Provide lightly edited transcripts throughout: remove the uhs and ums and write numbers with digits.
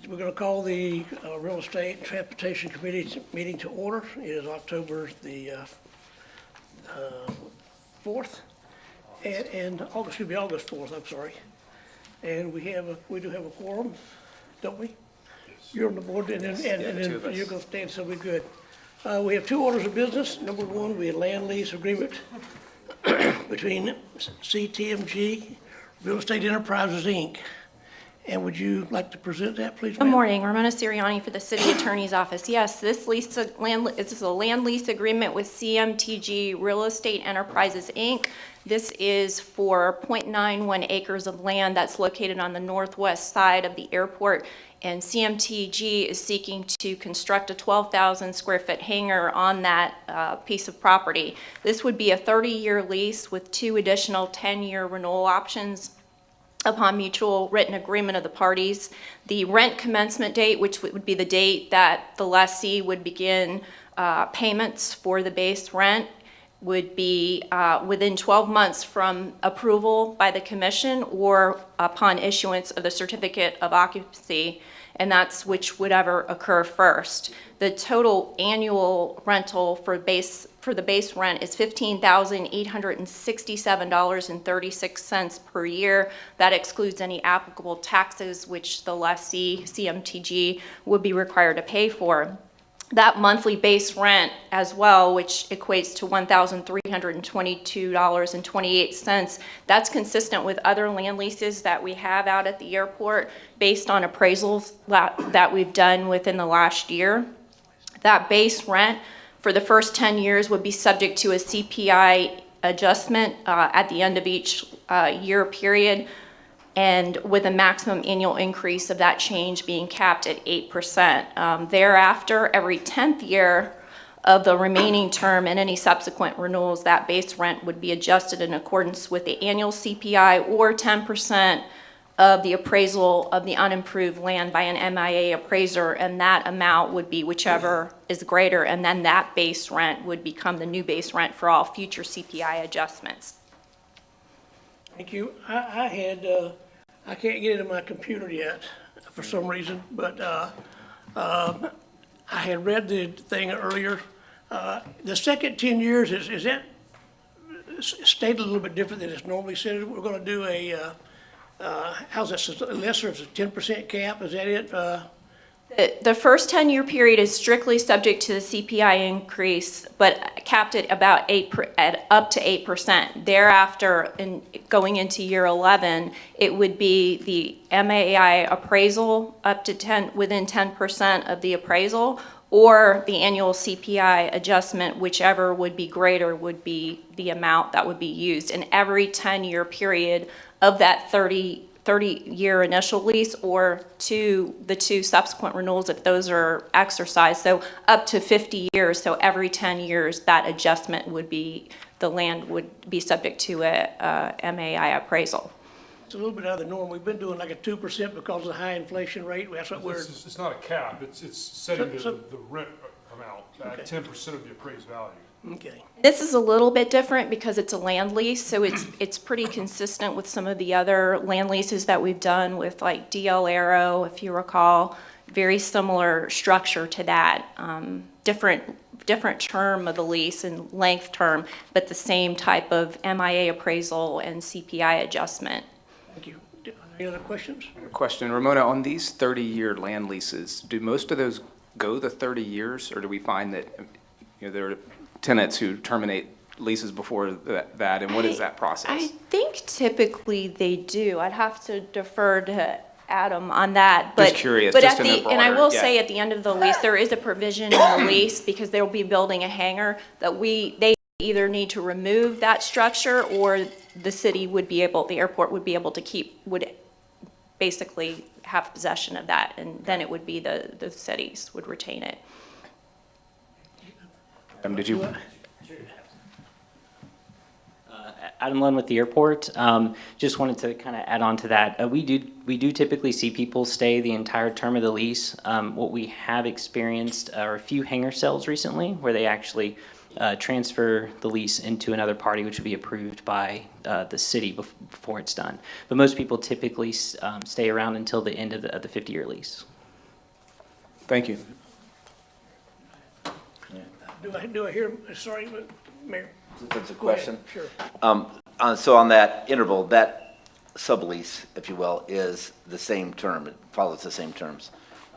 We're going to call the Real Estate and Transportation Committee meeting to order. It is October the 4th, and August, excuse me, August 4th, I'm sorry. And we do have a quorum, don't we? You're on the board, and then you're going to stand, so we're good. We have two orders of business. Number one, we have land lease agreement between CTMG Real Estate Enterprises, Inc. And would you like to present that, please, Good ma'am? morning, Ramona Siriani for the City Attorney's Office. Yes, this is a land lease agreement with CMTG Real Estate Enterprises, Inc. This is for 0.91 acres of land that's located on the northwest side of the airport, and CMTG is seeking to construct a 12,000 square foot hangar on that piece of property. This would be a 30-year lease with 2 additional 10-year renewal options upon mutual written agreement of the parties. The rent commencement date, which would be the date that the lessee would begin payments for the base rent, would be within 12 months from approval by the commission or upon issuance of the certificate of occupancy, and that's which would ever occur first. The total annual rental for the base rent is $15,867.36 per year. That excludes any applicable taxes which the lessee, CMTG, would be required to pay for. That monthly base rent as well, which equates to $1,322.28, that's consistent with other land leases that we have out at the airport based on appraisals that we've done within the last year. That base rent for the first 10 years would be subject to a CPI adjustment at the end of each year period, and with a maximum annual increase of that change being capped at 8%. Thereafter, every 10th year of the remaining term and any subsequent renewals, that base rent would be adjusted in accordance with the annual CPI or 10% of the appraisal of the unimproved land by an MIA appraiser, and that amount would be whichever is greater, and then that base rent would become the new base rent for all future CPI adjustments. Thank you. I can't get into my computer yet for some reason, but I had read the thing earlier. The second 10 years, is that stated a little bit different than it's normally said? We're going to do how's that, lesser, it's a 10% cap, is that it? The first 10-year period is strictly subject to the CPI increase, but capped at about up to 8%. Thereafter, going into year 11, it would be the MAI appraisal up to within 10% of the appraisal, or the annual CPI adjustment, whichever would be greater would be the amount that would be used. And every 10-year period of that 30-year initial lease, or the two subsequent renewals if those are exercised, so up to 50 years. So every 10 years that adjustment would be, the land would be subject to a MAI appraisal. It's a little bit out of the norm. We've been doing like a 2% because of the high inflation rate. That's what we're. It's not a cap, it's setting the rent amount at 10% of the appraised value. Okay. This is a little bit different because it's a land lease, so it's pretty consistent with some of the other land leases that we've done with, like DL Aero, if you recall. Very similar structure to that. Different term of the lease and length term, but the same type of MIA appraisal and CPI adjustment. Thank you. Any other questions? Question, Ramona, on these 30-year land leases, do most of those go the 30 years, or do we find that there are tenants who terminate leases before that, and what is that process? I think typically they do. I'd have to defer to Adam on that. But, just curious, but just at the, and I will say at the end of the lease, there is a provision in the lease, because they'll be building a hangar, that they either need to remove that structure, or the city would be able, the airport would be able to would basically have possession of that, and then it would be the cities would retain it. Did you? Adam Lund with the airport. Just wanted to kind of add on to that. We do typically see people stay the entire term of the lease. What we have experienced are a few hangar sales recently where they actually transfer the lease into another party, which would be approved by the city before it's done. But most people typically stay around until the end of the 50-year lease. Thank you. Do I hear, sorry, Mayor? That's a Go ahead. question. Sure. So on that interval, that sublease, if you will, is the same term, it follows the same terms.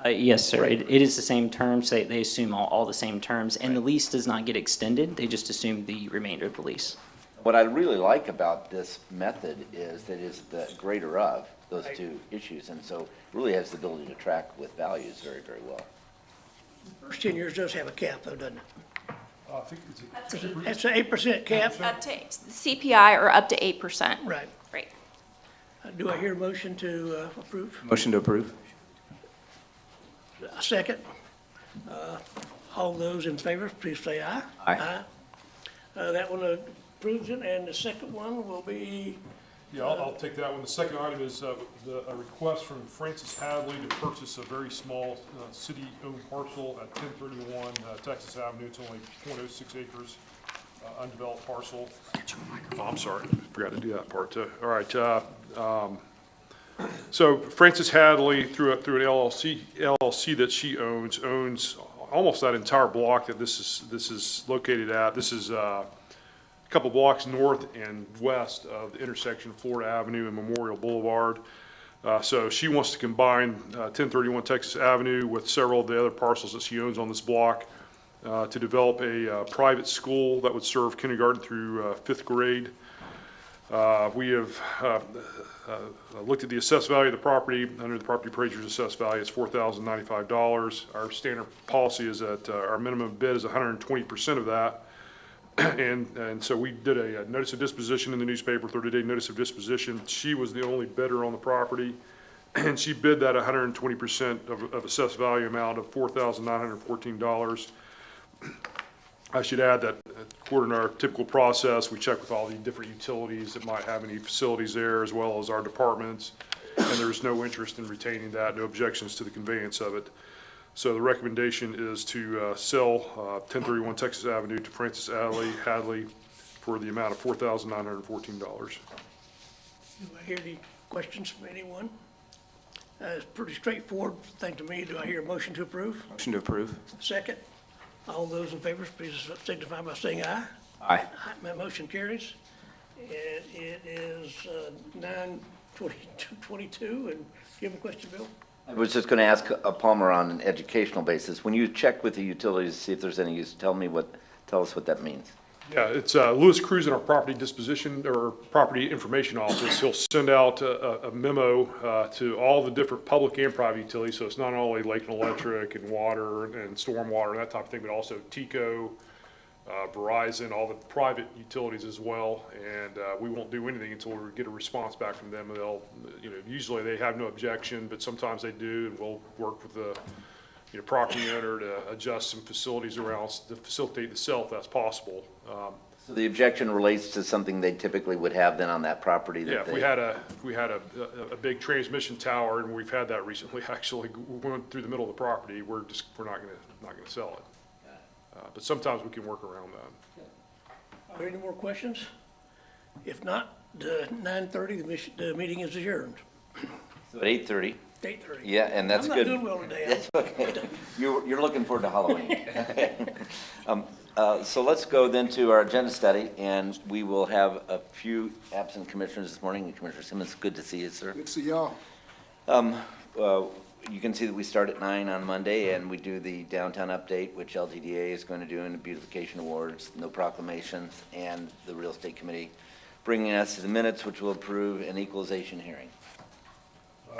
Yes, sir. It is the same terms. They assume all the same terms, and the lease does not get extended. They just assume the remainder of the lease. What I really like about this method is that it's the greater of those Right. two issues, and so really has the ability to track with values very, very well. First 10 years does have a cap though, doesn't it? I think it's a. That's an 8% cap? Up to CPI or up to 8%. Right. Right. Do I hear a motion to approve? Motion to approve? A second. All those in favor, please say aye. Aye. That one approves it, and the second one will be, Yeah, I'll take that one. The second item is a request from Francis Hadley to purchase a very small city-owned parcel at 1031 Texas Avenue. It's only 0.06 acres, undeveloped parcel. Oh, I'm sorry, forgot to do that part too. All right. So Francis Hadley, through an LLC that she owns almost that entire block that this is located at. This is a couple blocks north and west of the intersection of Florida Avenue and Memorial Boulevard. So she wants to combine 1031 Texas Avenue with several of the other parcels that she owns on this block to develop a private school that would serve kindergarten through fifth grade. We have looked at the assessed value of the property. Under the property appraiser's assessed value is $4,095. Our standard policy is that our minimum bid is 120% of that. And so we did a notice of disposition in the newspaper, 30-day notice of disposition. She was the only bidder on the property, and she bid that 120% of assessed value amount of $4,914. I should add that according to our typical process, we check with all the different utilities that might have any facilities there, as well as our departments, and there's no interest in retaining that, no objections to the conveyance of it. So the recommendation is to sell 1031 Texas Avenue to Francis Hadley for the amount of $4,914. do I hear any questions from anyone? It's a pretty straightforward thing to me. Do I hear a motion to approve? Motion to approve? Second. All those in favor, please signify by saying aye. Aye. Aye, my motion carries. And it is 9:22, and you have a question, Bill? I was just going to ask Palmer on an educational basis, when you check with the utilities to see if there's any use, tell us what that means. Yeah, it's Louis Cruz in our property disposition or property information office. He'll send out a memo to all the different public and private utilities. So it's not only Lake and Electric and water and stormwater and that type of thing, but also TECO, Verizon, all the private utilities as well. And we won't do anything until we get a response back from them. And they'll, usually they have no objection, but sometimes they do, and we'll work with the property owner to adjust some facilities around to facilitate the sale if that's possible. So the objection relates to something they typically would have then on that property that Yeah, they... if we had a big transmission tower, and we've had that recently, actually, we went through the middle of the property, we're not gonna sell it. But sometimes we can work around that. Are there any more questions? If not, the 9:30, the meeting is adjourned. So at 8:30, 8:30. yeah, and that's good. I'm not doing well today. That's okay. You're looking forward to Halloween. So let's go then to our agenda study, and we will have a few absent commissioners this morning. Commissioner Simmons, good to see you, sir. Good to see y'all. You can see that we start at 9 on Monday, and we do the downtown update, which LGDA is going to do, in the beautification awards, no proclamations, and the real estate committee, bringing us to the minutes, which will approve an equalization hearing.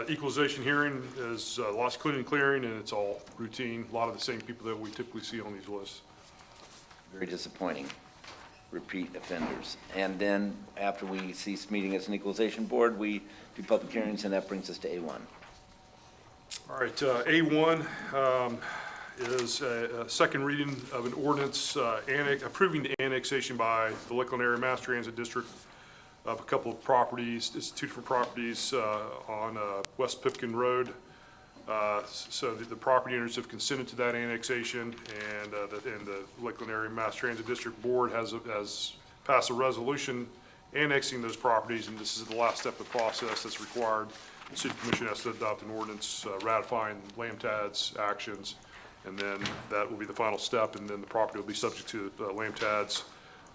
Equalization hearing is lots of clearing, and it's all routine, a lot of the same people that we typically see on these lists. Very disappointing. Repeat offenders. And then after we cease meeting as an equalization board, we do public hearings, and that brings us to A1. All right, A1 is a second reading of an ordinance approving the annexation by the Lakeland Area Mass Transit District of a couple of properties. It's two different properties on West Pipkin Road. So the property owners have consented to that annexation, and the Lakeland Area Mass Transit District Board has passed a resolution annexing those properties, and this is the last step of the process that's required the city commission has to adopt an ordinance ratifying Lamb-Tad's actions, and then that will be the final step, and then the property will be subject to Lamb-Tad's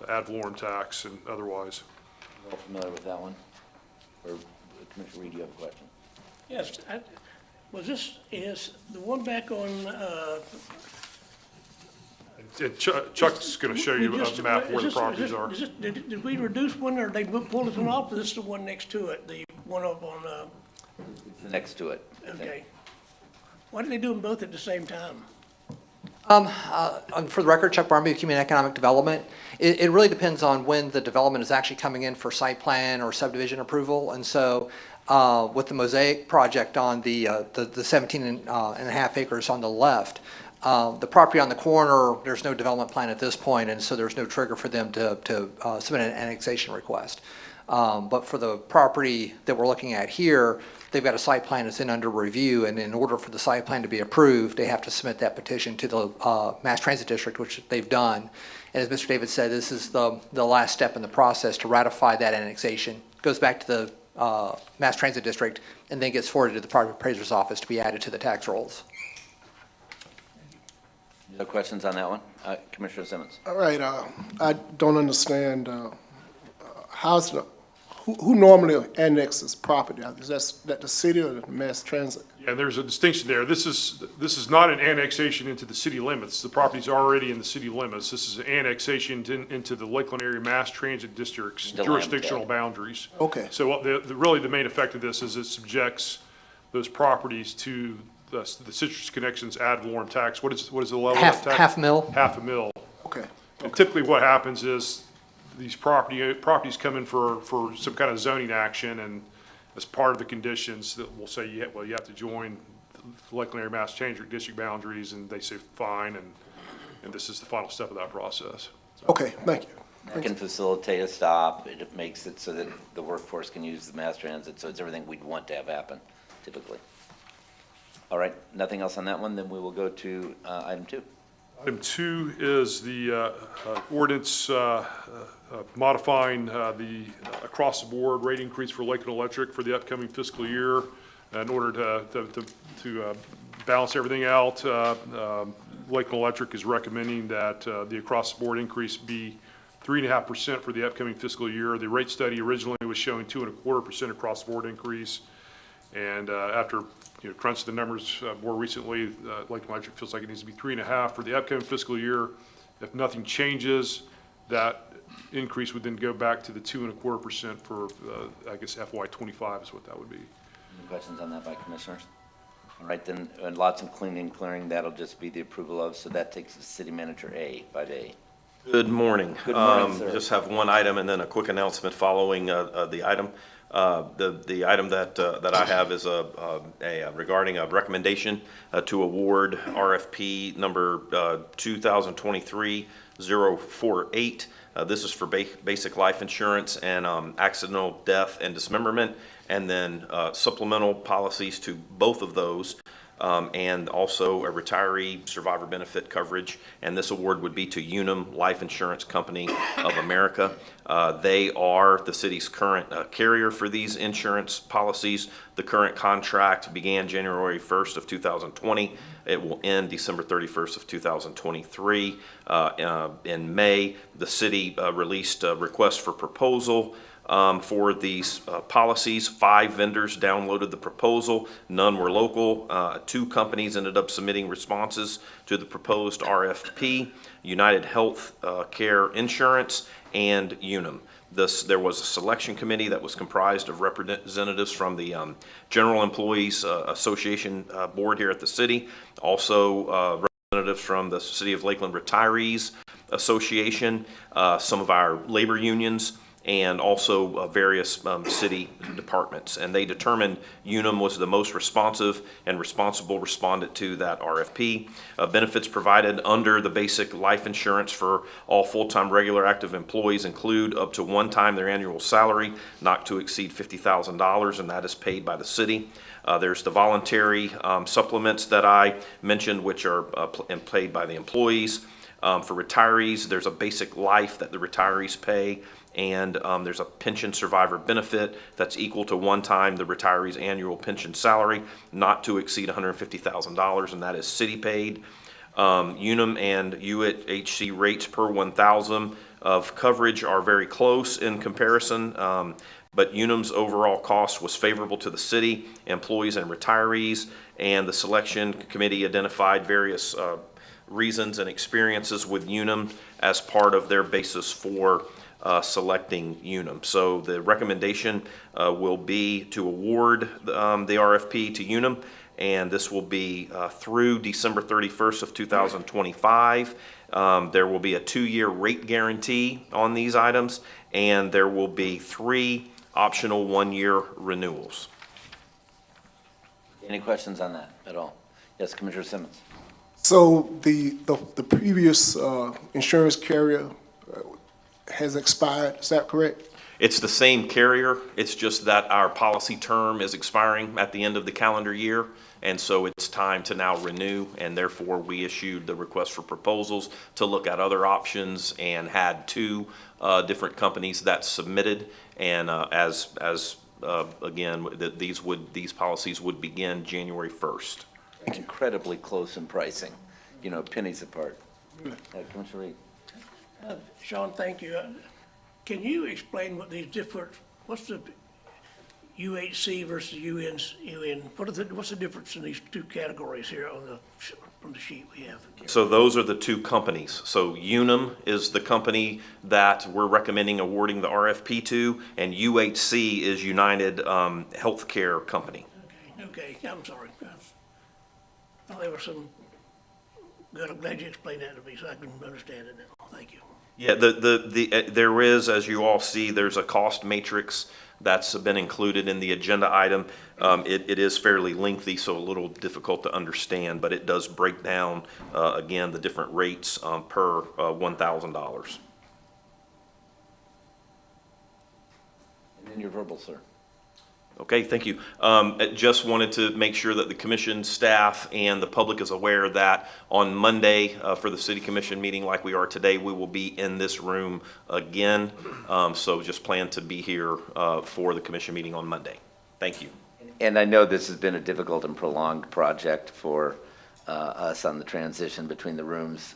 ad valorem tax and otherwise. You all familiar with that one? Or Commissioner Reed, you have a question? Yes, is the one back on, And Chuck's going to show you a map where the properties are. Did we reduce one, or they pull this one off, or this is the one next to it, the one up on, Next to it, I think. okay. Why did they do them both at the same time? For the record, Chuck Barnby, Community Economic Development. It really depends on when the development is actually coming in for site plan or subdivision approval. And so with the Mosaic project on the 17 and a half acres on the left, the property on the corner, there's no development plan at this point, and so there's no trigger for them to submit an annexation request. But for the property that we're looking at here, they've got a site plan that's under review, and in order for the site plan to be approved, they have to submit that petition to the Mass Transit District, which they've done. And as Mr. David said, this is the last step in the process to ratify that annexation. It goes back to the Mass Transit District and then gets forwarded to the Property Appraiser's Office to be added to the tax rolls. No questions on that one? Commissioner Simmons? All right, I don't understand, who normally annexes property? Is that the city or the mass transit? Yeah, and there's a distinction there. This is not an annexation into the city limits. The property's already in the city limits. This is an annexation into the Lakeland Area Mass Transit District's The jurisdictional Lamb-Tad. boundaries. Okay. So what really the main effect of this is it subjects those properties to the Citrus Connections ad valorem tax. What is the level of that tax? Half mil. Half a mil. Okay, And typically what happens is these properties come in for some kind of zoning action, and as part of the conditions that will say, you have to join the Lakeland Area Mass Transit District boundaries, and they say fine, and this is the final step of that process. okay, thank you. That can facilitate a stop. It makes it so that the workforce can use the mass transit, so it's everything we'd want to have happen typically. All right, nothing else on that one, then we will go to item 2. Item 2 is the ordinance modifying the across-the-board rate increase for Lakeland Electric for the upcoming fiscal year. In order to balance everything out, Lakeland Electric is recommending that the across-the-board increase be 3.5% for the upcoming fiscal year. The rate study originally was showing 2.25% across-the-board increase. And after crunch the numbers more recently, Lakeland Electric feels like it needs to be 3.5% for the upcoming fiscal year. If nothing changes, that increase would then go back to the 2.25% for, I guess, FY25 is what that would be. Any questions on that by commissioners? All right, then, and lots of cleaning and clearing, that'll just be the approval of, so that takes the city manager A, 5A. Good morning. Good morning, sir. Just have one item and then a quick announcement following the item. The item that I have is regarding a recommendation to award RFP number 2023-048. This is for basic life insurance and accidental death and dismemberment, and then supplemental policies to both of those. And also a retiree survivor benefit coverage, and this award would be to Unum Life Insurance Company of America. They are the city's current carrier for these insurance policies. The current contract began January 1st of 2020. It will end December 31st of 2023. In May, the city released a request for proposal for these policies. 5 vendors downloaded the proposal. None were local. 2 companies ended up submitting responses to the proposed RFP, United Health Care Insurance and Unum. There was a selection committee that was comprised of representatives from the General Employees Association board here at the city, also representatives from the City of Lakeland Retirees Association, some of our labor unions, and also various city departments. And they determined Unum was the most responsive and responsible respondent to that RFP. Benefits provided under the basic life insurance for all full-time regular active employees include up to 1 time their annual salary, not to exceed $50,000, and that is paid by the city. There's the voluntary supplements that I mentioned, which are paid by the employees. For retirees, there's a basic life that the retirees pay, and there's a pension survivor benefit that's equal to one time the retiree's annual pension salary, not to exceed $150,000, and that is city paid. Unum and UHC rates per 1,000 of coverage are very close in comparison, but Unum's overall cost was favorable to the city, employees, and retirees, and the selection committee identified various reasons and experiences with Unum as part of their basis for selecting Unum. So the recommendation will be to award the RFP to Unum, and this will be through December 31st of 2025. There will be a 2-year rate guarantee on these items, and there will be 3 optional 1-year renewals. Any questions on that at all? Yes, Commissioner Simmons. So the previous insurance carrier has expired, is that correct? It's the same carrier, it's just that our policy term is expiring at the end of the calendar year, and so it's time to now renew, and therefore we issued the request for proposals to look at other options and had 2 different companies that submitted, and again, these policies would begin January 1st. Incredibly close in pricing, you know, pennies apart. Commissioner Reed. Sean, thank you. Can you explain what these different, what's the UHC versus UN? What's the difference in these 2 categories here from the sheet we have? So those are the 2 companies. So Unum is the company that we're recommending awarding the RFP to, and UHC is United Healthcare Company. Okay, I'm sorry. I thought there was some, good, I'm glad you explained that to me so I can understand it now. Thank you. Yeah, there is, as you all see, there's a cost matrix that's been included in the agenda item. It is fairly lengthy, so a little difficult to understand, but it does break down, again, the different rates per $1,000. And then your verbal, sir. Okay, thank you. Just wanted to make sure that the commission staff and the public is aware that on Monday for the city commission meeting like we are today, we will be in this room again. So just plan to be here for the commission meeting on Monday. Thank you. And I know this has been a difficult and prolonged project for us on the transition between the rooms.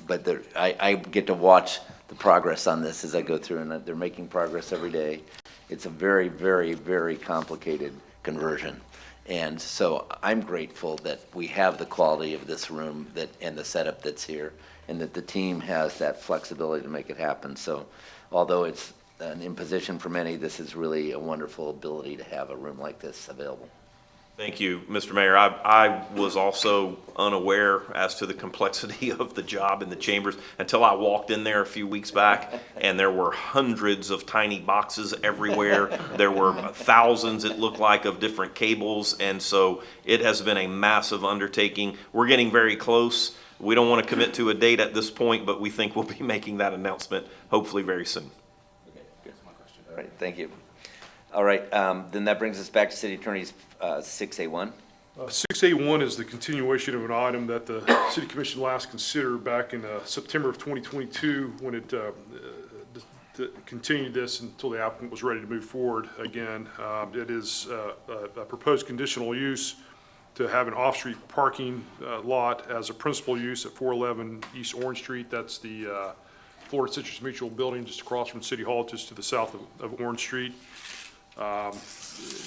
But I get to watch the progress on this as I go through, and they're making progress every day. It's a very, very, very complicated conversion. And so I'm grateful that we have the quality of this room and the setup that's here, and that the team has that flexibility to make it happen. So although it's an imposition for many, this is really a wonderful ability to have a room like this available. Thank you, Mr. Mayor. I was also unaware as to the complexity of the job in the chambers until I walked in there a few weeks back, and there were hundreds of tiny boxes everywhere. There were thousands, it looked like, of different cables, and so it has been a massive undertaking. We're getting very close. We don't want to commit to a date at this point, but we think we'll be making that announcement hopefully very soon. All right, thank you. All right, then that brings us back to City Attorney's 6A1. 6A1 is the continuation of an item that the City Commission last considered back in September of 2022 when it continued this until the applicant was ready to move forward again. It is a proposed conditional use to have an off-street parking lot as a principal use at 411 East Orange Street. That's the Florida Citrus Mutual building just across from City Hall, just to the south of Orange Street.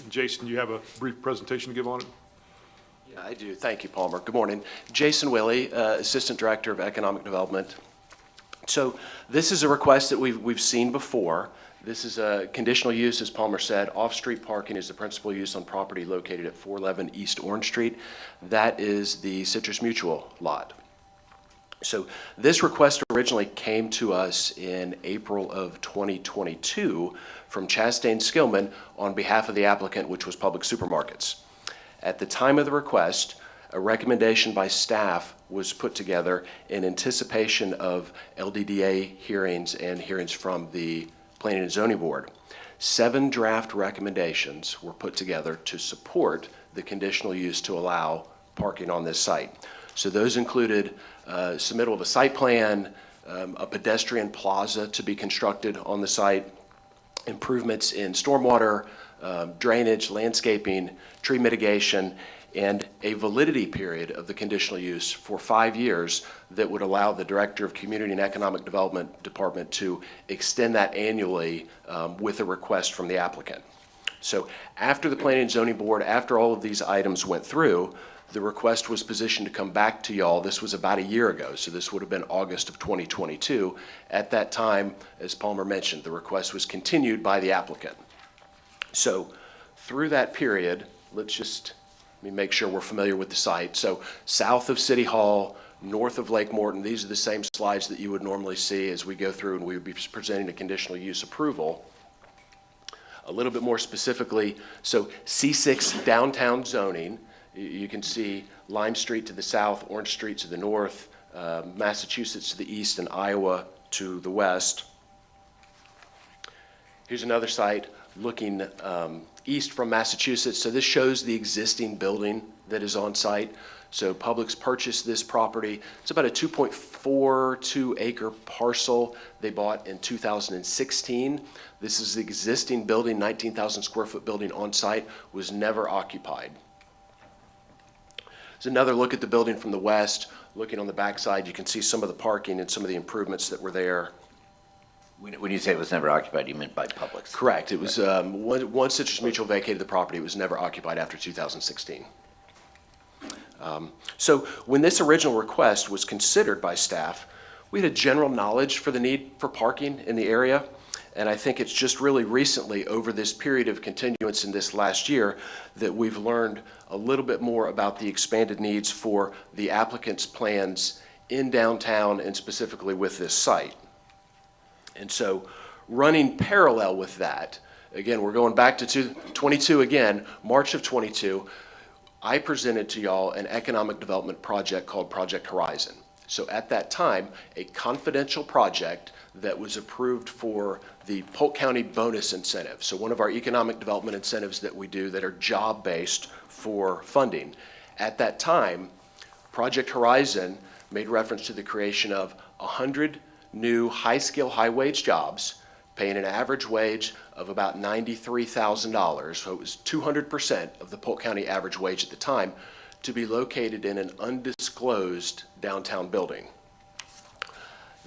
Jason, you have a brief presentation to give on it? Yeah, I do. Thank you, Palmer. Good morning. Jason Willey, Assistant Director of Economic Development. So this is a request that we've seen before. This is a conditional use, as Palmer said. Off-street parking is the principal use on property located at 411 East Orange Street. That is the Citrus Mutual lot. So this request originally came to us in April of 2022 from Chastain Skillman on behalf of the applicant, which was Public Supermarkets. At the time of the request, a recommendation by staff was put together in anticipation of LDDA hearings and hearings from the Planning and Zoning Board. 7 draft recommendations were put together to support the conditional use to allow parking on this site. So those included submittal of a site plan, a pedestrian plaza to be constructed on the site, improvements in stormwater, drainage, landscaping, tree mitigation, and a validity period of the conditional use for 5 years that would allow the Director of Community and Economic Development Department to extend that annually with a request from the applicant. So after the Planning and Zoning Board, after all of these items went through, the request was positioned to come back to y'all. This was about a year ago, so this would have been August of 2022. At that time, as Palmer mentioned, the request was continued by the applicant. So through that period, let me make sure we're familiar with the site. So south of City Hall, north of Lake Morton, these are the same slides that you would normally see as we go through and we would be presenting a conditional use approval. A little bit more specifically, so C6 downtown zoning, you can see Lime Street to the south, Orange Street to the north, Massachusetts to the east, and Iowa to the west. Here's another site looking east from Massachusetts. So this shows the existing building that is on site. So Publix purchased this property. It's about a 2.42 acre parcel they bought in 2016. This is the existing building, 19,000 square foot building on site, was never occupied. There's another look at the building from the west. Looking on the backside, you can see some of the parking and some of the improvements that were there. When you say it was never occupied, you meant by Publix? Correct. It was, once Citrus Mutual vacated the property, it was never occupied after 2016. So when this original request was considered by staff, we had a general knowledge for the need for parking in the area. And I think it's just really recently, over this period of continuance in this last year, that we've learned a little bit more about the expanded needs for the applicant's plans in downtown and specifically with this site. And so running parallel with that, again, we're going back to 22 again, March of 22, I presented to y'all an economic development project called Project Horizon. So at that time, a confidential project that was approved for the Polk County bonus incentive. So one of our economic development incentives that we do that are job-based for funding. At that time, Project Horizon made reference to the creation of 100 new high-skill, high-wage jobs, paying an average wage of about $93,000, so it was 200% of the Polk County average wage at the time, to be located in an undisclosed downtown building.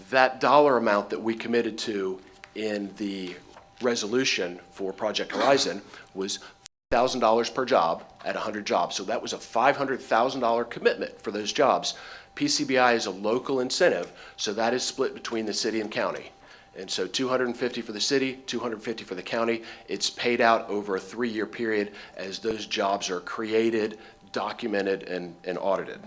That dollar amount that we committed to in the resolution for Project Horizon was $1,000 per job at 100 jobs. So that was a $500,000 commitment for those jobs. PCBI is a local incentive, so that is split between the city and county. And so $250 for the city, $250 for the county. It's paid out over a 3-year period as those jobs are created, documented, and audited.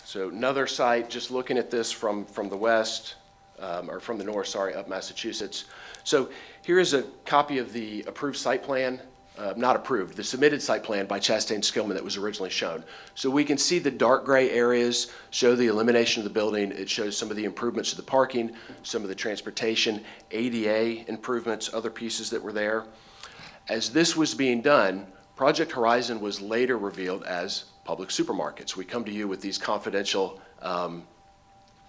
So another site, just looking at this from the west, or from the north, sorry, up Massachusetts. So here is a copy of the approved site plan. Not approved, the submitted site plan by Chastain Skillman that was originally shown. So we can see the dark gray areas show the elimination of the building. It shows some of the improvements to the parking, some of the transportation, ADA improvements, other pieces that were there. As this was being done, Project Horizon was later revealed as Publix Supermarkets. We come to you with these confidential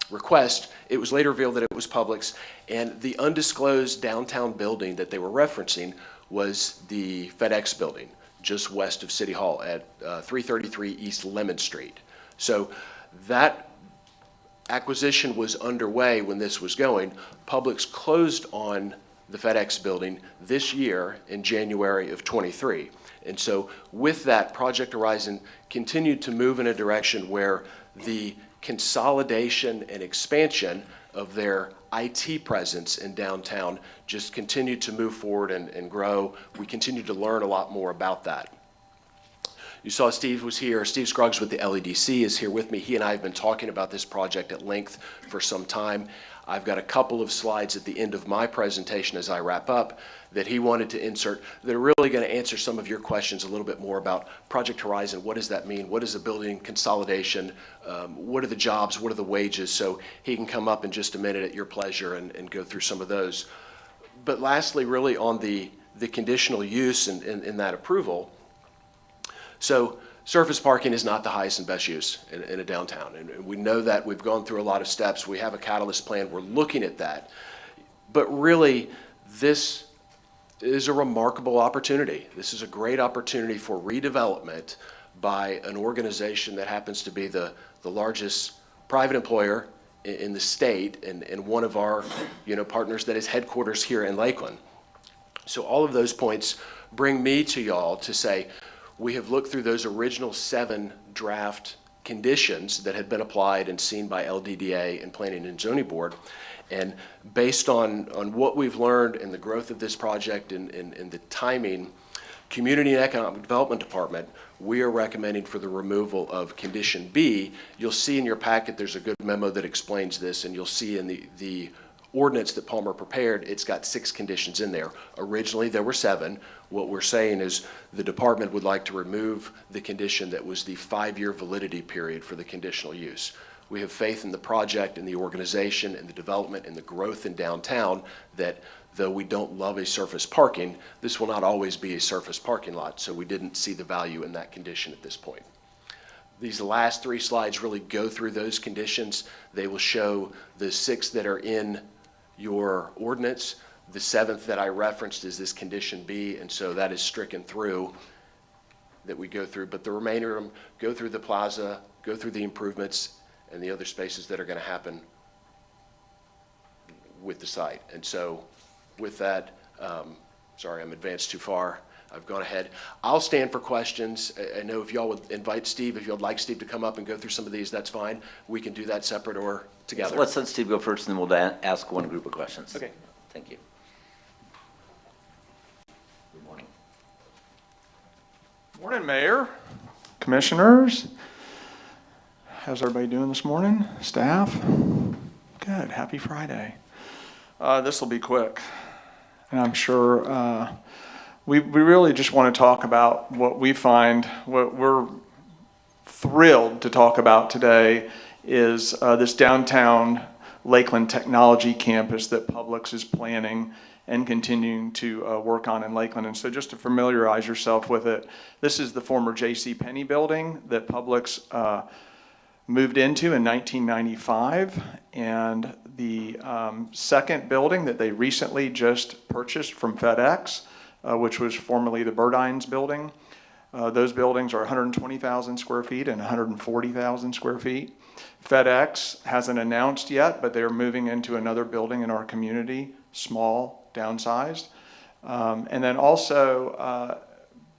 request. It was later revealed that it was Publix, and the undisclosed downtown building that they were referencing was the FedEx building just west of City Hall at 333 East Lemon Street. So that acquisition was underway when this was going. Publix closed on the FedEx building this year in January of 23. And so with that, Project Horizon continued to move in a direction where the consolidation and expansion of their IT presence in downtown just continued to move forward and grow. We continue to learn a lot more about that. You saw Steve was here. Steve Scruggs with the LEDC is here with me. He and I have been talking about this project at length for some time. I've got a couple of slides at the end of my presentation as I wrap up that he wanted to insert that are really going to answer some of your questions a little bit more about Project Horizon. What does that mean? What is the building consolidation? What are the jobs? What are the wages? So he can come up in just a minute at your pleasure and go through some of those. But lastly, really on the conditional use in that approval. So surface parking is not the highest and best use in a downtown. And we know that. We've gone through a lot of steps. We have a catalyst plan. We're looking at that. But really, this is a remarkable opportunity. This is a great opportunity for redevelopment by an organization that happens to be the largest private employer in the state and one of our partners that is headquarters here in Lakeland. So all of those points bring me to y'all to say, we have looked through those original 7 draft conditions that had been applied and seen by LDDA and Planning and Zoning Board. And based on what we've learned in the growth of this project and the timing, Community and Economic Development Department, we are recommending for the removal of Condition B. You'll see in your packet, there's a good memo that explains this, and you'll see in the ordinance that Palmer prepared, it's got 6 conditions in there. Originally, there were 7. What we're saying is the department would like to remove the condition that was the 5-year validity period for the conditional use. We have faith in the project and the organization and the development and the growth in downtown that though we don't love a surface parking, this will not always be a surface parking lot, so we didn't see the value in that condition at this point. These last 3 slides really go through those conditions. They will show the 6 that are in your ordinance. The 7th that I referenced is this Condition B, and so that is stricken through that we go through, but the remainder of them go through the plaza, go through the improvements, and the other spaces that are going to happen with the site. And so with that, sorry, I'm advanced too far. I've gone ahead. I'll stand for questions. I know if y'all would invite Steve, if you'd like Steve to come up and go through some of these, that's fine. We can do that separate or together. So let's let Steve go first, and then we'll ask one group of questions. Okay. Thank you. Good morning. Morning, Mayor, Commissioners. How's everybody doing this morning? Staff? Good. Happy Friday. This will be quick, and I'm sure we really just want to talk about what we find, what we're thrilled to talk about today is this downtown Lakeland Technology Campus that Publix is planning and continuing to work on in Lakeland. And so just to familiarize yourself with it, this is the former J.C. Penney building that Publix moved into in 1995, and the second building that they recently just purchased from FedEx, which was formerly the Burdines building. Those buildings are 120,000 square feet and 140,000 square feet. FedEx hasn't announced yet, but they're moving into another building in our community, small, downsized. And then also,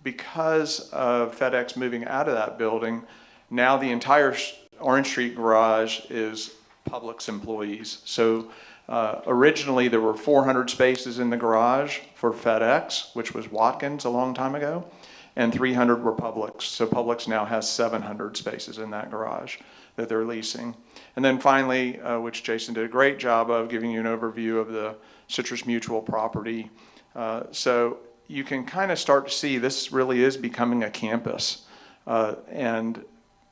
because of FedEx moving out of that building, now the entire Orange Street garage is Publix employees. So originally there were 400 spaces in the garage for FedEx, which was Watkins a long time ago, and 300 were Publix. So Publix now has 700 spaces in that garage that they're leasing. And then finally, which Jason did a great job of giving you an overview of the Citrus Mutual property. So you can kind of start to see this really is becoming a campus. And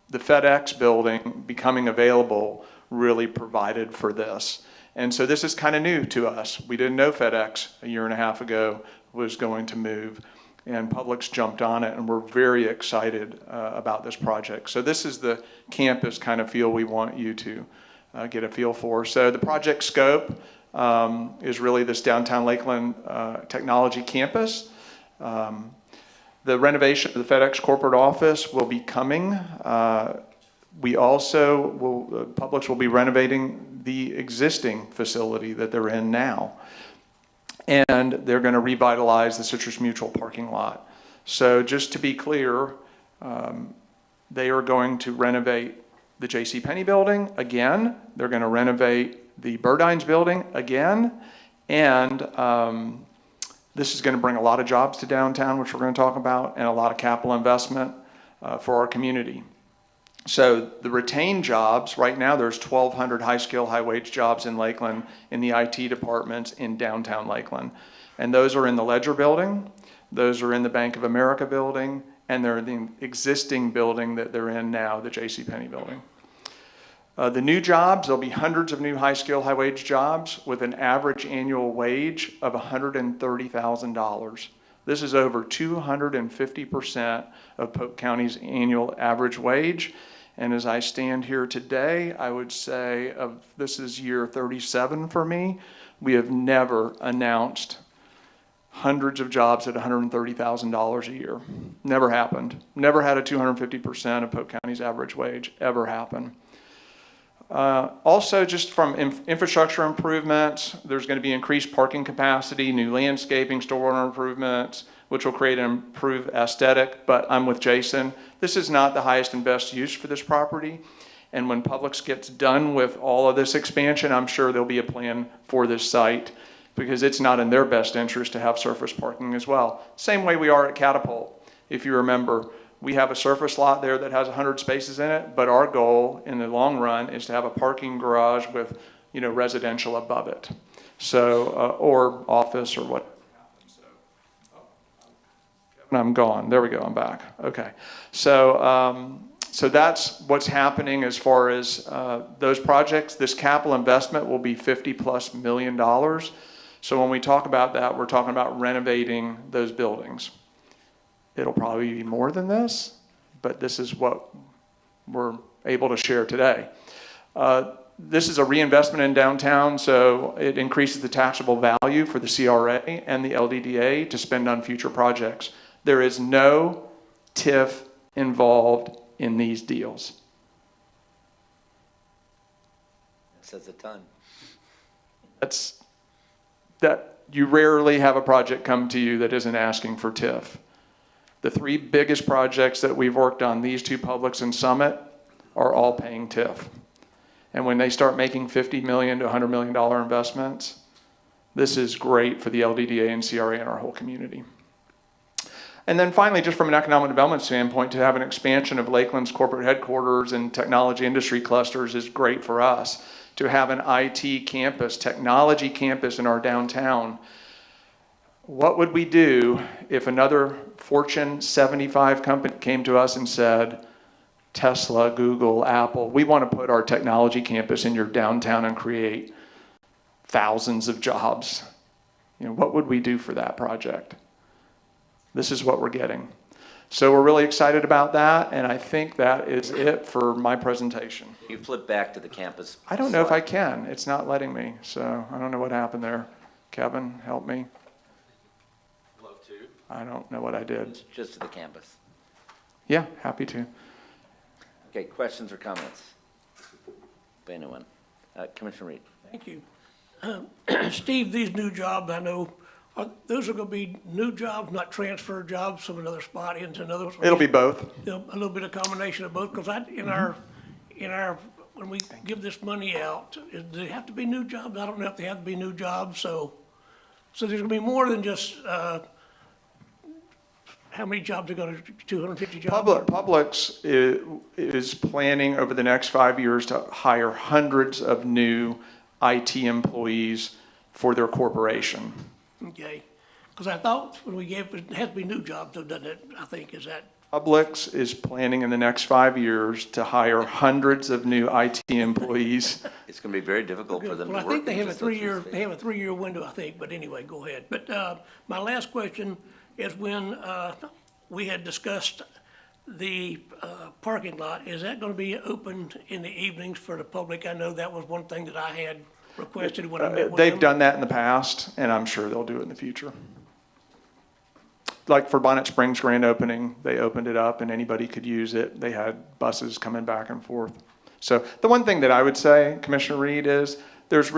the FedEx building becoming available really provided for this. And so this is kind of new to us. We didn't know FedEx a year and a half ago was going to move, and Publix jumped on it, and we're very excited about this project. So this is the campus kind of feel we want you to get a feel for. So the project scope is really this downtown Lakeland technology campus. The renovation of the FedEx corporate office will be coming. We also will, Publix will be renovating the existing facility that they're in now. And they're going to revitalize the Citrus Mutual parking lot. So just to be clear, they are going to renovate the J.C. Penney building again. They're going to renovate the Burdines building again. And this is going to bring a lot of jobs to downtown, which we're going to talk about, and a lot of capital investment for our community. So the retained jobs, right now there's 1,200 high-skill, high-wage jobs in Lakeland in the IT departments in downtown Lakeland. And those are in the Ledger building, those are in the Bank of America building, and they're in the existing building that they're in now, the J.C. Penney building. The new jobs, there'll be hundreds of new high-skill, high-wage jobs with an average annual wage of $130,000 This is over 250% of Polk County's annual average wage. And as I stand here today, I would say this is year 37 for me. We have never announced hundreds of jobs at $130,000 a year. Never happened. Never had a 250% of Polk County's average wage ever happen. Also, just from infrastructure improvements, there's going to be increased parking capacity, new landscaping, stormwater improvements, which will create an improved aesthetic. But I'm with Jason. This is not the highest and best use for this property. And when Publix gets done with all of this expansion, I'm sure there'll be a plan for this site, because it's not in their best interest to have surface parking as well. Same way we are at Catapult. If you remember, we have a surface lot there that has 100 spaces in it, but our goal in the long run is to have a parking garage with, residential above it. So, or office or what. I'm gone. There we go. I'm back. Okay. So, so that's what's happening as far as those projects. This capital investment will be $50+ million. So when we talk about that, we're talking about renovating those buildings. It'll probably be more than this, but this is what we're able to share today. This is a reinvestment in downtown, so it increases the taxable value for the CRA and the LDDA to spend on future projects. There is no TIF involved in these deals. That says a ton. That you rarely have a project come to you that isn't asking for TIF. The three biggest projects that we've worked on, these two, Publix and Summit, are all paying TIF. And when they start making $50 million to $100 million investments, this is great for the LDDA and CRA and our whole community. And then finally, just from an economic development standpoint, to have an expansion of Lakeland's corporate headquarters and technology industry clusters is great for us. To have an IT campus, technology campus in our downtown. What would we do if another Fortune 75 company came to us and said, Tesla, Google, Apple, we want to put our technology campus in your downtown and create thousands of jobs? What would we do for that project? This is what we're getting. So we're really excited about that, and I think that is it for my presentation. You flip back to the campus. I don't know if I can. It's not letting me, so I don't know what happened there. Kevin, help me. I don't know what I did. Just to the campus. Yeah, happy to. Okay, questions or comments? By anyone? Commissioner Reed. Thank you. Steve, these new jobs, I know, those are going to be new jobs, not transfer jobs from another spot into another? It'll be both. A little bit of combination of both, because when we give this money out, do they have to be new jobs? I don't know if they have to be new jobs, so there's going to be more than just, how many jobs are going to, 250 jobs? Publix is planning over the next 5 years to hire hundreds of new IT employees for their corporation. Okay, because I thought when we gave, it has to be new jobs, though, doesn't it? I think, is that? Publix is planning in the next 5 years to hire hundreds of new IT employees. It's going to be very difficult for them to work. Well, I think they have in a just those three-year, spaces. they have a 3-year window, I think, but anyway, go ahead. But my last question is when we had discussed the parking lot, is that going to be opened in the evenings for the public? I know that was one thing that I had requested when I met with them. They've done that in the past, and I'm sure they'll do it in the future. Like for Bonnet Springs grand opening, they opened it up and anybody could use it. They had buses coming back and forth. So the one thing that I would say, Commissioner Reed, is there's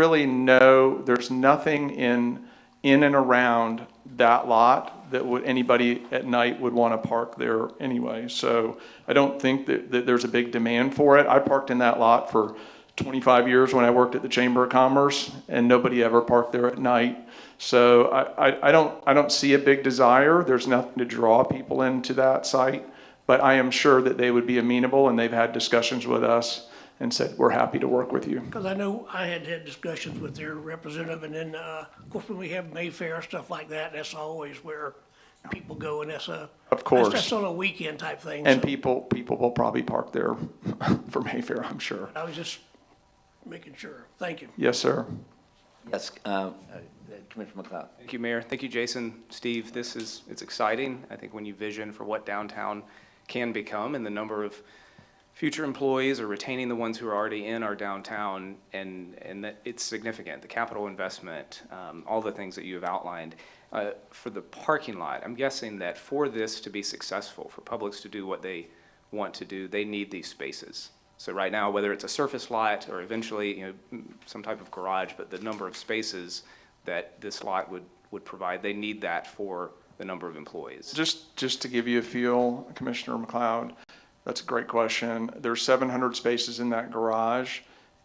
nothing in and around that lot that anybody at night would want to park there anyway. So I don't think that there's a big demand for it. I parked in that lot for 25 years when I worked at the Chamber of Commerce, and nobody ever parked there at night. So I don't see a big desire. There's nothing to draw people into that site, but I am sure that they would be amenable, and they've had discussions with us and said, we're happy to work with you. Because I know I had discussions with their representative, and then, of course, when we have Mayfair, stuff like that, that's always where people go, and that's Of course. That's on a weekend type thing. And so people will probably park there for Mayfair, I'm sure. I was just making sure. Thank you. Yes, sir. Yes, Commissioner McLeod. Thank you, Mayor. Thank you, Jason, Steve. It's exciting. I think when you vision for what downtown can become and the number of future employees or retaining the ones who are already in our downtown, and that it's significant, the capital investment, all the things that you have outlined. For the parking lot, I'm guessing that for this to be successful, for Publix to do what they want to do, they need these spaces. So right now, whether it's a surface lot or eventually, some type of garage, but the number of spaces that this lot would provide, they need that for the number of employees. Just to give you a feel, Commissioner McLeod, that's a great question. There's 700 spaces in that garage,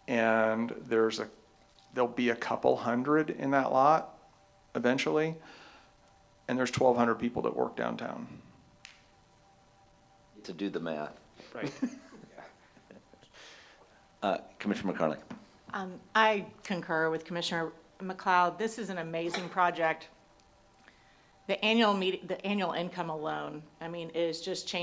and there'll be a couple hundred in that lot eventually, and there's 1,200 people that work downtown. To do the math. Right. Commissioner McCarley. I concur with Commissioner McLeod. This is an amazing project. The annual income alone, is just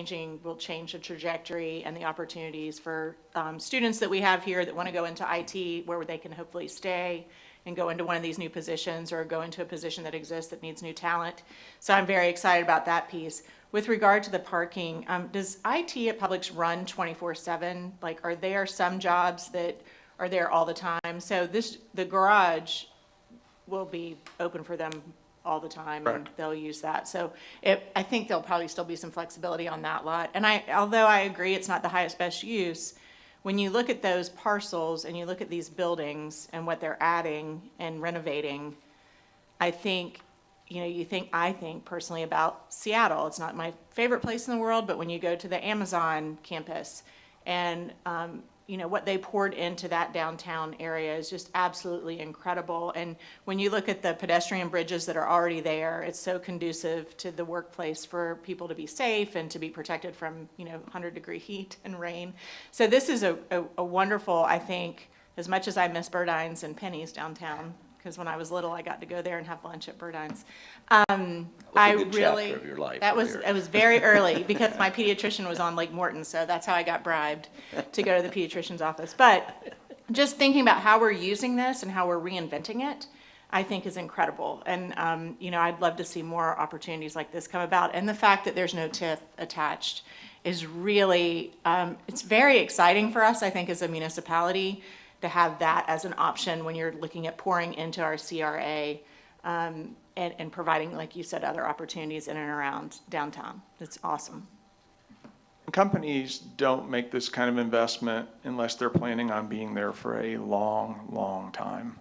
will change the trajectory and the opportunities for students that we have here that want to go into IT, where they can hopefully stay and go into one of these new positions or go into a position that exists that needs new talent. So I'm very excited about that piece. With regard to the parking, does IT at Publix run 24/7? Like, are there some jobs that are there all the time? So the garage will be open for them all the time, and they'll use that. So I think there'll probably still be some flexibility on that lot. And although I agree it's not the highest best use, when you look at those parcels and you look at these buildings and what they're adding and renovating, I think, I think personally about Seattle. It's not my favorite place in the world, but when you go to the Amazon campus and, what they poured into that downtown area is just absolutely incredible. And when you look at the pedestrian bridges that are already there, it's so conducive to the workplace for people to be safe and to be protected from, 100-degree heat and rain. So this is a wonderful, I think, as much as I miss Burdines and Penny's downtown, because when I was little, I got to go there and have lunch at Burdines. a good chapter of your life It earlier. was very early because my pediatrician was on Lake Morton, so that's how I got bribed to go to the pediatrician's office. But just thinking about how we're using this and how we're reinventing it, I think is incredible. And, I'd love to see more opportunities like this come about. And the fact that there's no TIF attached is really, it's very exciting for us, I think, as a municipality, to have that as an option when you're looking at pouring into our CRA and providing, like you said, other opportunities in and around downtown. It's awesome. Companies don't make this kind of investment unless they're planning on being there for a long, long time.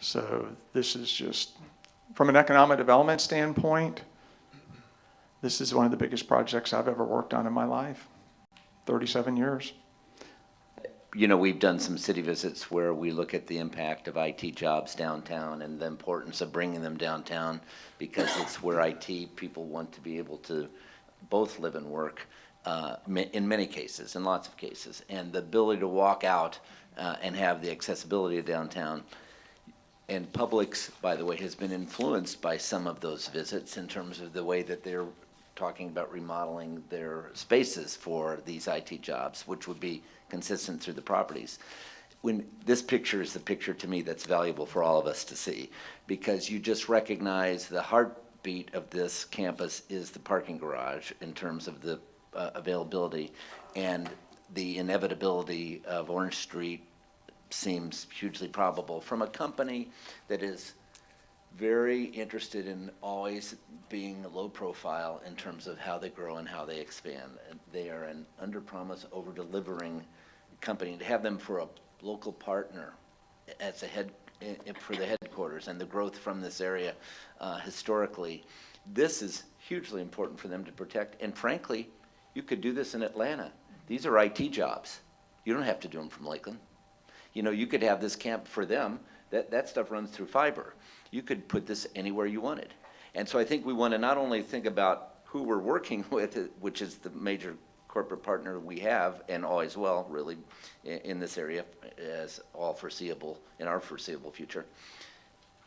So this is just, from an economic development standpoint, this is one of the biggest projects I've ever worked on in my life, 37 years. We've done some city visits where we look at the impact of IT jobs downtown and the importance of bringing them downtown because it's where IT people want to be able to both live and work in many cases, in lots of cases. And the ability to walk out and have the accessibility of downtown. And Publix, by the way, has been influenced by some of those visits in terms of the way that they're talking about remodeling their spaces for these IT jobs, which would be consistent through the properties. When this picture is the picture to me that's valuable for all of us to see, because you just recognize the heartbeat of this campus is the parking garage in terms of the availability, and the inevitability of Orange Street seems hugely probable from a company that is very interested in always being low profile in terms of how they grow and how they expand. They are an under-promise, over-delivering company. To have them for a local partner as for the headquarters and the growth from this area historically, this is hugely important for them to protect. And frankly, you could do this in Atlanta. These are IT jobs. You don't have to do them from Lakeland. You could have this camp for them. That stuff runs through fiber. You could put this anywhere you wanted. And so I think we want to not only think about who we're working with, which is the major corporate partner we have, and always will, really, in this area, as all foreseeable, in our foreseeable future,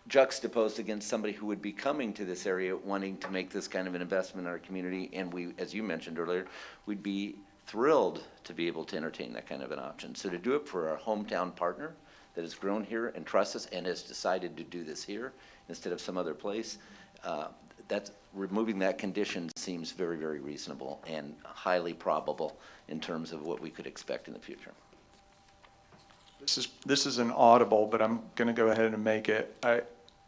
juxtaposed against somebody who would be coming to this area wanting to make this kind of an investment in our community. And we, as you mentioned earlier, we'd be thrilled to be able to entertain that kind of an option. So to do it for our hometown partner that has grown here and trusts us and has decided to do this here instead of some other place. Removing that condition seems very, very reasonable and highly probable in terms of what we could expect in the future. This is an audible, but I'm going to go ahead and make it.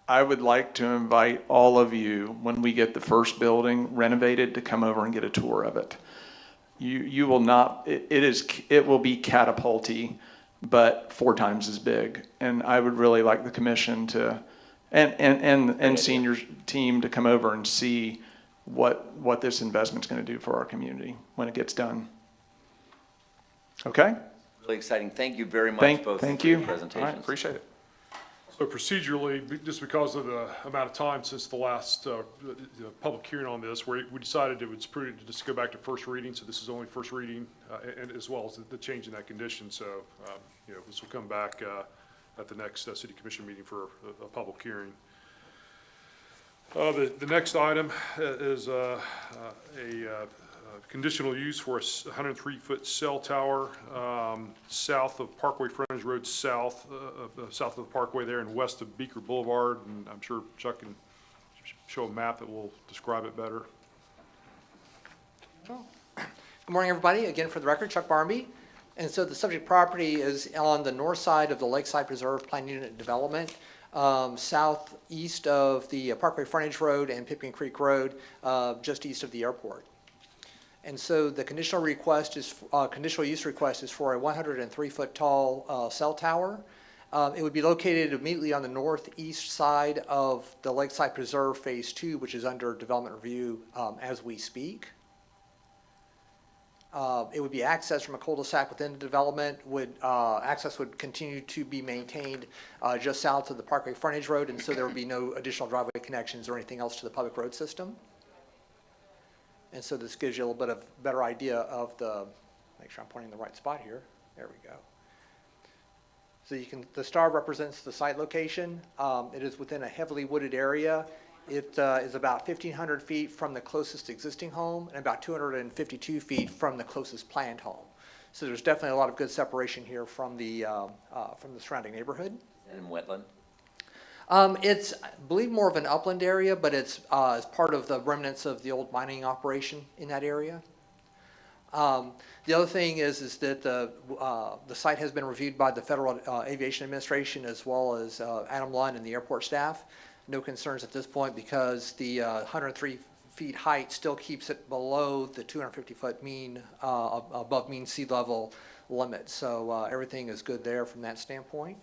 I would like to invite all of you, when we get the first building renovated, to come over and get a tour of it. You will not, it will be catapulty, but 4 times as big. And I would really like the commission to, and senior team to come over and see what this investment's going to do for our community when it gets done. Okay? Really exciting. Thank you very much, both Thank for you. your presentations. All right, appreciate it. So procedurally, just because of the amount of time since the last public hearing on this, we decided it was prudent to just go back to first reading. So this is only first reading, and as well as the change in that condition. So, this will come back at the next city commission meeting for a public hearing. The next item is a conditional use for a 103-foot cell tower south of Parkway Frontage Road south of the Parkway there and west of Beaker Boulevard. And I'm sure Chuck can show a map that will describe it better. Good morning, everybody. Again, for the record, Chuck Barmby. And so the subject property is on the north side of the Lakeside Preserve Planned Unit Development, southeast of the Parkway Frontage Road and Pipkin Creek Road, just east of the airport. And so the conditional use request is for a 103-foot tall cell tower. It would be located immediately on the northeast side of the Lakeside Preserve Phase 2, which is under development review as we speak. It would be accessed from a cul-de-sac within the development. Access would continue to be maintained just south of the Parkway Frontage Road, and so there would be no additional driveway connections or anything else to the public road system. And so this gives you a little bit of better idea of make sure I'm pointing in the right spot here. There we go. So the star represents the site location. It is within a heavily wooded area. It is about 1,500 feet from the closest existing home and about 252 feet from the closest planned home. So there's definitely a lot of good separation here from the surrounding neighborhood. And wetland? It's, I believe, more of an upland area, but it's as part of the remnants of the old mining operation in that area. The other thing is that the site has been reviewed by the Federal Aviation Administration as well as Adam Lund and the airport staff. No concerns at this point because the 103 feet height still keeps it below the 250-foot mean, above mean sea level limit. So everything is good there from that standpoint.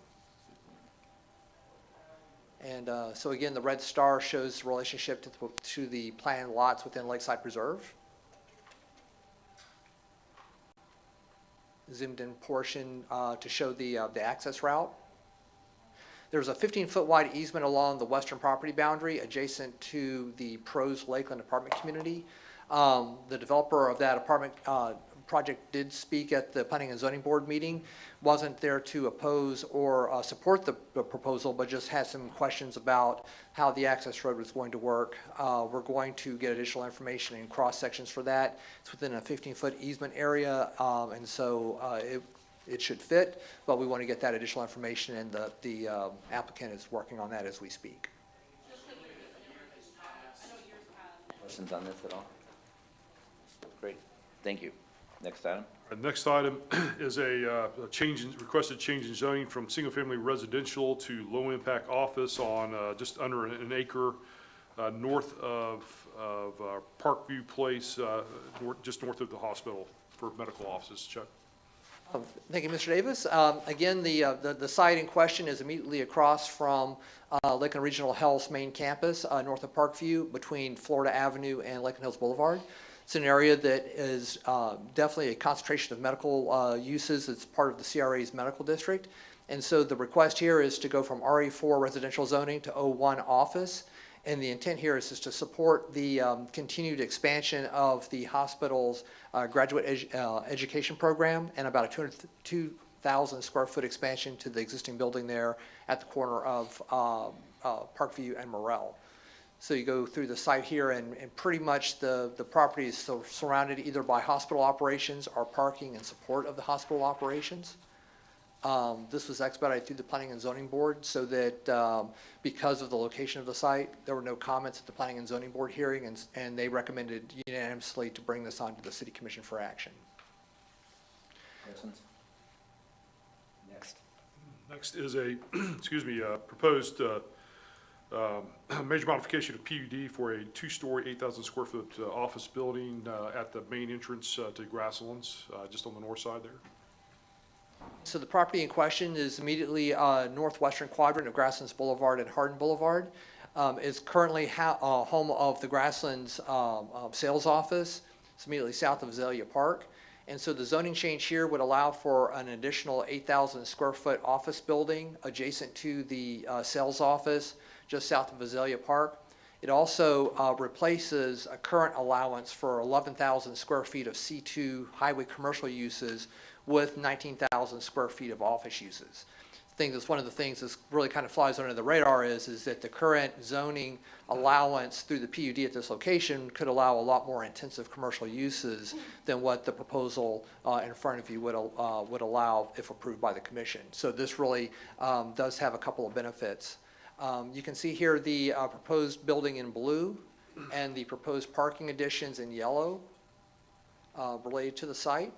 And so again, the red star shows the relationship to the planned lots within Lakeside Preserve. Zoomed in portion to show the access route. There's a 15-foot wide easement along the western property boundary adjacent to the Pros Lakeland apartment community. The developer of that apartment project did speak at the Planning and Zoning Board meeting. Wasn't there to oppose or support the proposal, but just had some questions about how the access road was going to work. We're going to get additional information and cross sections for that. It's within a 15-foot easement area, and so it should fit, but we want to get that additional information, and the applicant is working on that as we speak. Questions on this at all? Great, thank you. Next item. The next item is a requested change in zoning from single-family residential to low-impact office on just under an acre north of Parkview Place, just north of the hospital for medical offices. Chuck? Thank you, Mr. Davis. Again, the site in question is immediately across from Lakeland Regional Health's main campus, north of Parkview, between Florida Avenue and Lakeland Hills Boulevard. It's an area that is definitely a concentration of medical uses. It's part of the CRA's medical district. And so the request here is to go from RE4 residential zoning to O1 office. And the intent here is just to support the continued expansion of the hospital's graduate education program and about a 2,000 square foot expansion to the existing building there at the corner of Parkview and Morrell. So you go through the site here and pretty much the property is surrounded either by hospital operations or parking in support of the hospital operations. This was expedited through the Planning and Zoning Board so that because of the location of the site, there were no comments at the Planning and Zoning Board hearing, and they recommended unanimously to bring this on to the City Commission for action. Questions? Next. Next is a, excuse me, proposed major modification of PUD for a two-story, 8,000 square foot office building at the main entrance to Grasslands, just on the north side there. So the property in question is immediately northwestern quadrant of Grasslands Boulevard and Hardin Boulevard. It's currently home of the Grasslands sales office. It's immediately south of Azalea Park. And so the zoning change here would allow for an additional 8,000 square foot office building adjacent to the sales office just south of Azalea Park. It also replaces a current allowance for 11,000 square feet of C2 highway commercial uses with 19,000 square feet of office uses. One of the things that really kind of flies under the radar is that the current zoning allowance through the PUD at this location could allow a lot more intensive commercial uses than what the proposal in front of you would allow if approved by the commission. So this really does have a couple of benefits. You can see here the proposed building in blue and the proposed parking additions in yellow related to the site.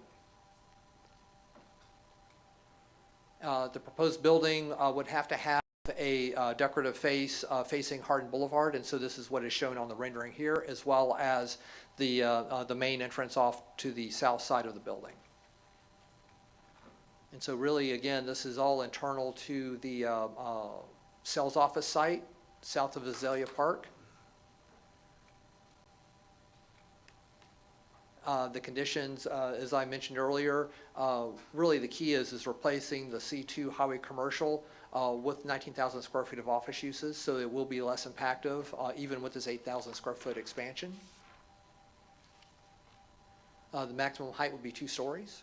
The proposed building would have to have a decorative face facing Hardin Boulevard, and so this is what is shown on the rendering here, as well as the main entrance off to the south side of the building. And so really, again, this is all internal to the sales office site south of Azalea Park. The conditions, as I mentioned earlier, really the key is replacing the C2 highway commercial with 19,000 square feet of office uses, so it will be less impactful even with this 8,000 square foot expansion. The maximum height would be 2 stories.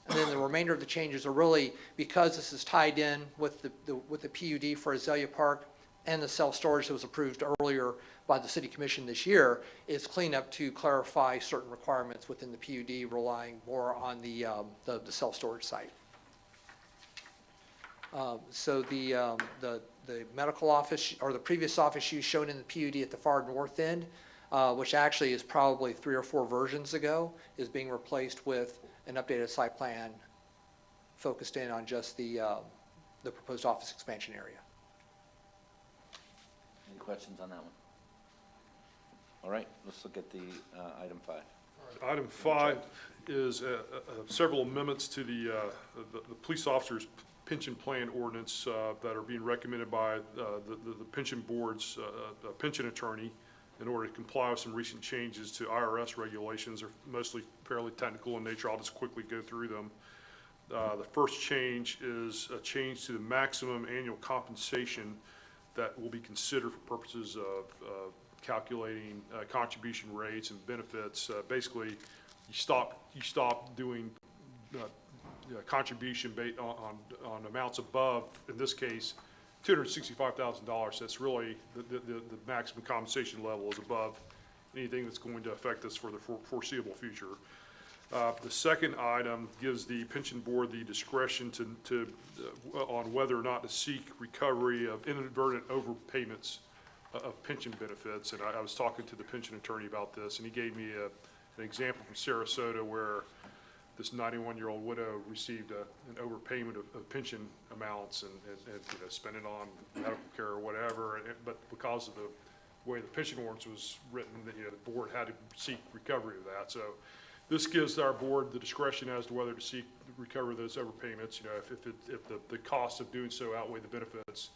And then the remainder of the changes are really, because this is tied in with the PUD for Azalea Park and the self-storage that was approved earlier by the City Commission this year, is cleanup to clarify certain requirements within the PUD, relying more on the self-storage site. So the medical office, or the previous office use shown in the PUD at the far north end, which actually is probably 3 or 4 versions ago, is being replaced with an updated site plan focused in on just the proposed office expansion area. Any questions on that one? All right, let's look at the item 5. Item 5 is several amendments to the police officers' pension plan ordinance that are being recommended by the pension board's pension attorney in order to comply with some recent changes to IRS regulations. They're mostly fairly technical in nature. I'll just quickly go through them. The first change is a change to the maximum annual compensation that will be considered for purposes of calculating contribution rates and benefits. Basically, you stop doing contribution based on amounts above, in this case, $265,000. That's really the maximum compensation level is above anything that's going to affect us for the foreseeable future. The second item gives the pension board the discretion on whether or not to seek recovery of inadvertent overpayments of pension benefits. And I was talking to the pension attorney about this, and he gave me an example from Sarasota where this 91-year-old widow received an overpayment of pension amounts and spent it on medical care or whatever. But because of the way the pension ordinance was written, the board had to seek recovery of that. So this gives our board the discretion as to whether to seek recovery of those overpayments. If the costs of doing so outweigh the benefits,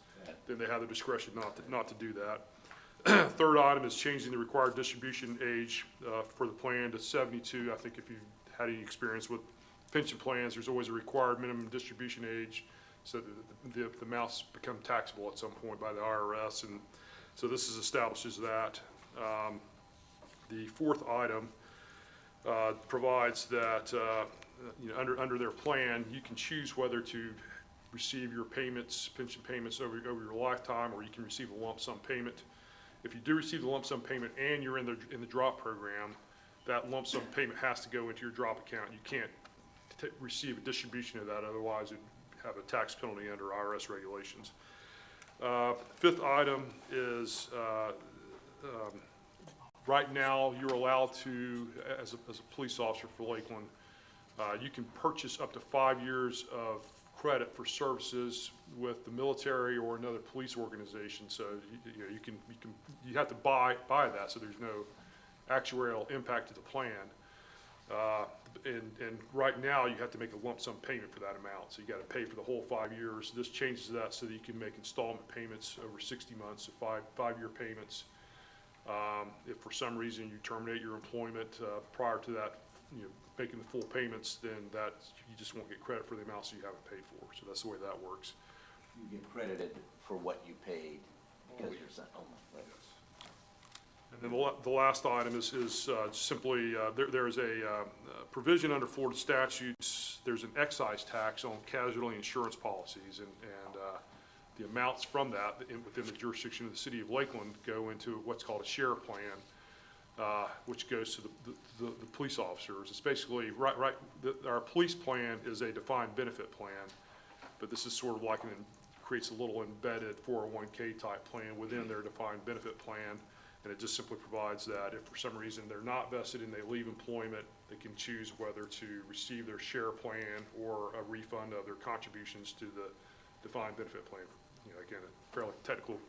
then they have the discretion not to do that. Third item is changing the required distribution age for the plan to 72. I think if you've had any experience with pension plans, there's always a required minimum distribution age so that the amounts become taxable at some point by the IRS. And so this establishes that. The fourth item provides that under their plan, you can choose whether to receive your pension payments over your lifetime, or you can receive a lump sum payment. If you do receive the lump sum payment and you're in the drop program, that lump sum payment has to go into your drop account. You can't receive a distribution of that, otherwise it'd have a tax penalty under IRS regulations. Fifth item is, right now, you're allowed to, as a police officer for Lakeland, you can purchase up to 5 years of credit for services with the military or another police organization. So you have to buy that, so there's no actuarial impact to the plan. And right now, you have to make a lump sum payment for that amount. So you got to pay for the whole 5 years. This changes that so that you can make installment payments over 60 months, so five-year payments. If for some reason you terminate your employment prior to that, making the full payments, then you just won't get credit for the amounts you haven't paid for. So that's the way that works. You get credited for what you paid because you're sent home. Right. And then the last item is simply, there is a provision under Florida statutes, there's an excise tax on casualty insurance policies, and the amounts from that within the jurisdiction of the city of Lakeland go into what's called a share plan, which goes to the police officers. It's basically, our police plan is a defined benefit plan, but this is sort of like creates a little embedded 401k type plan within their defined benefit plan. And it just simply provides that if for some reason they're not vested and they leave employment, they can choose whether to receive their share plan or a refund of their contributions to the defined benefit plan. Again, a fairly technical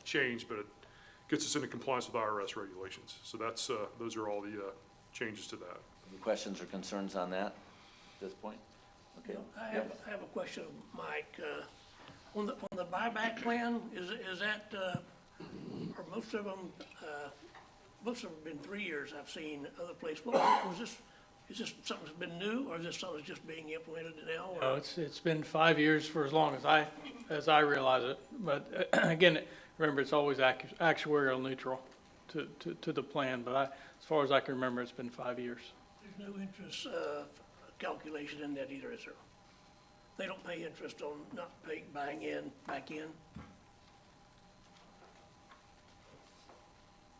change, but it gets us into compliance with IRS regulations. So that's those are all the changes to that. Any questions or concerns on that at this point? Okay. I have a question, Mike. On the buyback plan, is that, or most of them have been 3 years I've seen other places. Is this something that's been new, or is this something that's just being implemented now? Or? No, it's been 5 years for as long as I realize it. But again, remember, it's always actuarial neutral to the plan. But as far as I can remember, it's been 5 years. There's no interest calculation in that either, is there? They don't pay interest on not buying back in?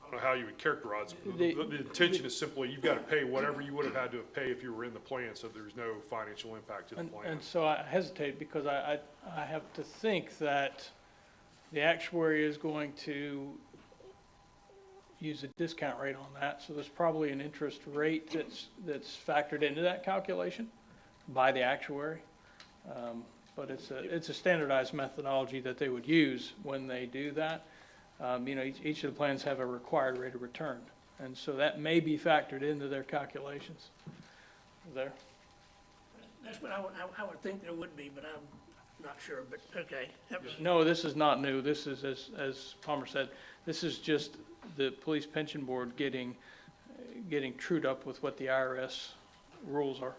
I don't know how you would characterize it. The intention is simply, you've got to pay whatever you would have had to have paid if you were in the plan, so there's no financial impact to the plan. And so I hesitate because I have to think that the actuary is going to use a discount rate on that. So there's probably an interest rate that's factored into that calculation by the actuary. But it's a standardized methodology that they would use when they do that. Each of the plans have a required rate of return, and so that may be factored into their calculations. There. That's what I would think there would be, but I'm not sure, but okay. No, this is not new. This is, as Palmer said, this is just the Police Pension Board getting trued up with what the IRS rules are.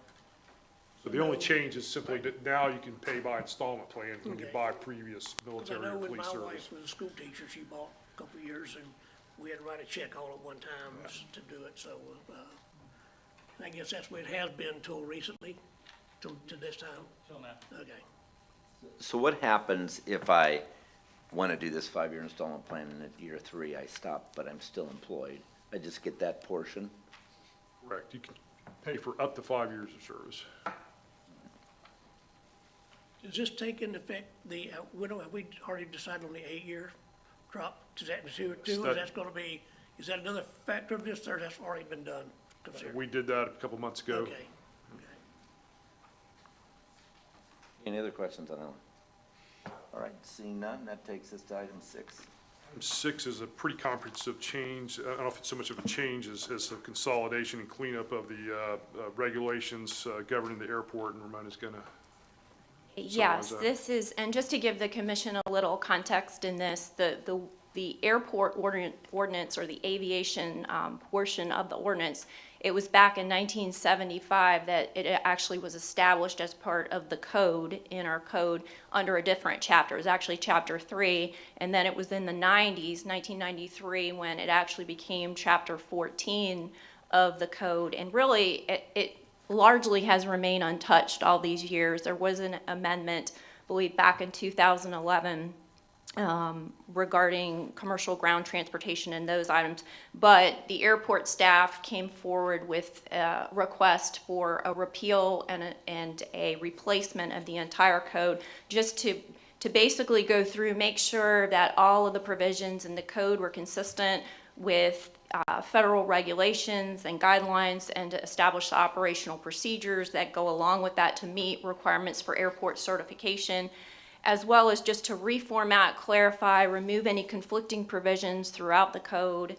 So the only change is simply that now you can pay by installment plan when you buy previous I military know or when police my service. wife was a school teacher, she bought a couple of years, and we had to write a check all at one time to do it, so, I guess that's the way it has been until recently, to this time. Till now. Okay. So what happens if I want to do this 5-year installment plan and at year 3 I stop, but I'm still employed? I just get that portion? Correct. You can pay for up to 5 years of service. Does this take into effect have we already decided on the 8-year drop? Is that is that another factor of this, or that's already been done? Considered? We did that a couple months ago. Okay. Any other questions on that one? All right, seeing none, that takes us to item 6. Item 6 is a pretty comprehensive change. I don't know if it's so much of a change as the consolidation and cleanup of the regulations governing the airport, and Ramona's going to. Yes, this is, and just to give the commission a little context in this, the airport ordinance, or the aviation portion of the ordinance, it was back in 1975 that it actually was established as part of the code, in our code, under a different chapter. It was actually Chapter 3, and then it was in the 90s, 1993, when it actually became Chapter 14 of the code. And really, it largely has remained untouched all these years. There was an amendment, I believe, back in 2011 regarding commercial ground transportation and those items. But the airport staff came forward with a request for a repeal and a replacement of the entire code, just to basically go through, make sure that all of the provisions in the code were consistent with federal regulations and guidelines, and to establish the operational procedures that go along with that to meet requirements for airport certification, as well as just to reformat, clarify, remove any conflicting provisions throughout the code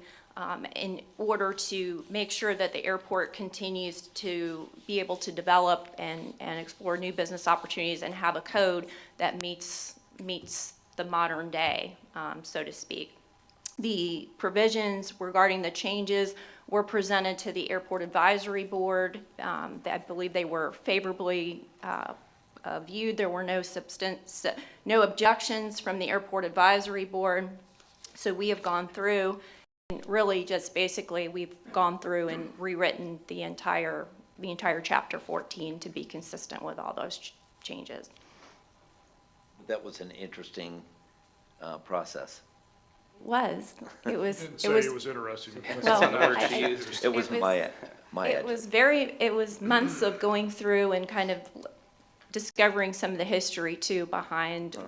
in order to make sure that the airport continues to be able to develop and explore new business opportunities and have a code that meets the modern day, so to speak. The provisions regarding the changes were presented to the Airport Advisory Board. I believe they were favorably viewed. There were no objections from the Airport Advisory Board. So we have gone through, and really just basically we've gone through and rewritten the entire Chapter 14 to be consistent with all those changes. That was an interesting process. It was Didn't say it was interesting. well, It was my it was months of going through and kind of discovering some of the history too behind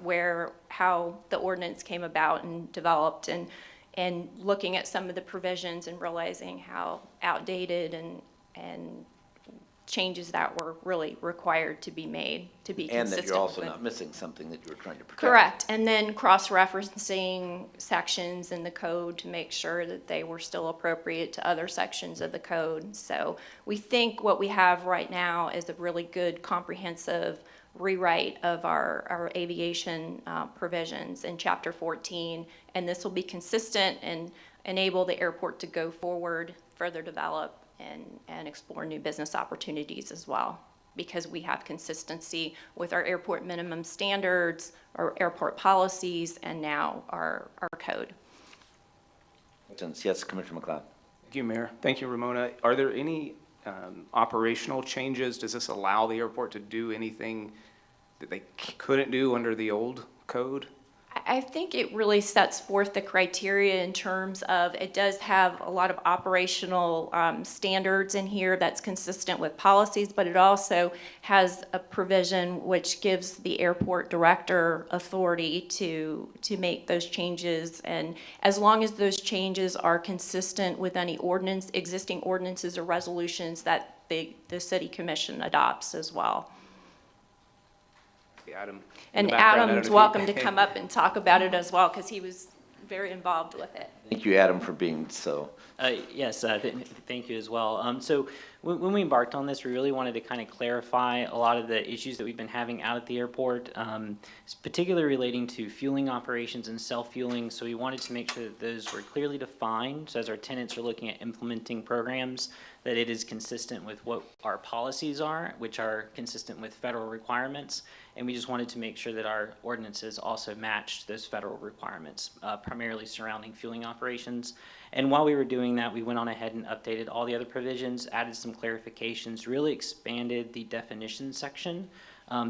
how the ordinance came about and developed, and looking at some of the provisions and realizing how outdated and changes that were really required to be made to be consistent. And that you're also with. not missing something that you were trying to protect. Correct, and then cross-referencing sections in the code to make sure that they were still appropriate to other sections of the code. So we think what we have right now is a really good comprehensive rewrite of our aviation provisions in Chapter 14, and this will be consistent and enable the airport to go forward, further develop, and explore new business opportunities as well, because we have consistency with our airport minimum standards, our airport policies, and now our code. Yes, Commissioner McLeod. Thank you, Mayor. Thank you, Ramona. Are there any operational changes? Does this allow the airport to do anything that they couldn't do under the old code? I think it really sets forth the criteria in terms of, it does have a lot of operational standards in here that's consistent with policies, but it also has a provision which gives the airport director authority to make those changes, and as long as those changes are consistent with any existing ordinances or resolutions that the city commission adopts as well. Adam. And Adam's welcome to come up and talk about it as well, because he was very involved with it. Thank you, Adam, for being so. Yes, thank you as well. So when we embarked on this, we really wanted to kind of clarify a lot of the issues that we've been having out at the airport, particularly relating to fueling operations and self-fueling. So we wanted to make sure that those were clearly defined. So as our tenants are looking at implementing programs, that it is consistent with what our policies are, which are consistent with federal requirements. And we just wanted to make sure that our ordinances also matched those federal requirements, primarily surrounding fueling operations. And while we were doing that, we went on ahead and updated all the other provisions, added some clarifications, really expanded the definition section,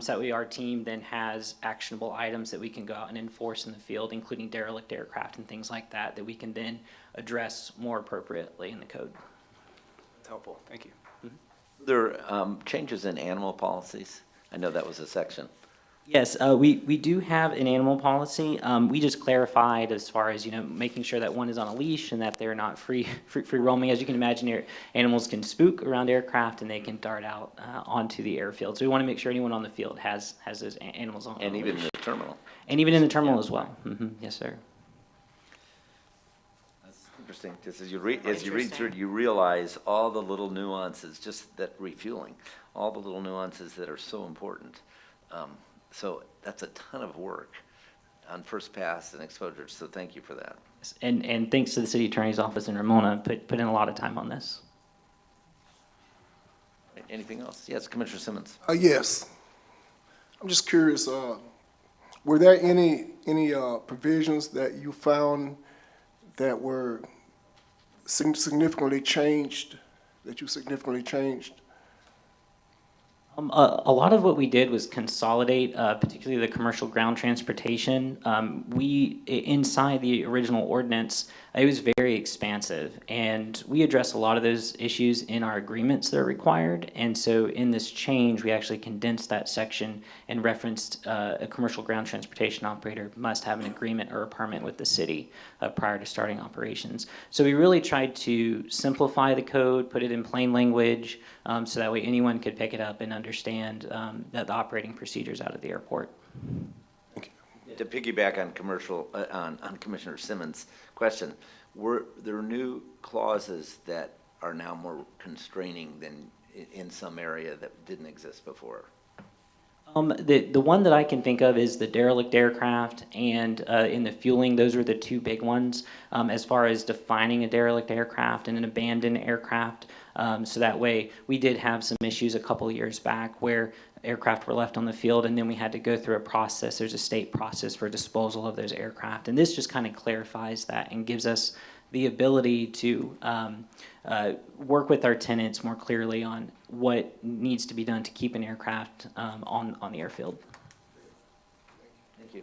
so that our team then has actionable items that we can go out and enforce in the field, including derelict aircraft and things like that, that we can then address more appropriately in the code. That's helpful. Thank you. There are changes in animal policies. I know that was a section. Yes, we do have an animal policy. We just clarified as far as, making sure that one is on a leash and that they're not free roaming. As you can imagine, animals can spook around aircraft and they can dart out onto the airfield. So we want to make sure anyone on the field has those animals on. And even in the terminal. And even in the terminal as well. Yes, sir. That's interesting. Just as you read through it, you realize all the little nuances, just that refueling, all the little nuances that are so important. So that's a ton of work on first pass and exposure, so thank you for that. And thanks to the city attorney's office in Ramona, put in a lot of time on this. Anything else? Yes, Commissioner Simmons. Yes. I'm just curious, were there any provisions that you found that were significantly changed, that you significantly changed? A lot of what we did was consolidate, particularly the commercial ground transportation. Inside the original ordinance, it was very expansive, and we address a lot of those issues in our agreements that are required. And so in this change, we actually condensed that section and referenced a commercial ground transportation operator must have an agreement or a permit with the city prior to starting operations. So we really tried to simplify the code, put it in plain language, so that way anyone could pick it up and understand that the operating procedures out of the airport. To piggyback on on Commissioner Simmons' question, were there new clauses that are now more constraining than in some area that didn't exist before? The one that I can think of is the derelict aircraft and in the fueling. Those are the two big ones as far as defining a derelict aircraft and an abandoned aircraft. So that way, we did have some issues a couple of years back where aircraft were left on the field, and then we had to go through a process. There's a state process for disposal of those aircraft, and this just kind of clarifies that and gives us the ability to work with our tenants more clearly on what needs to be done to keep an aircraft on the airfield. Thank you.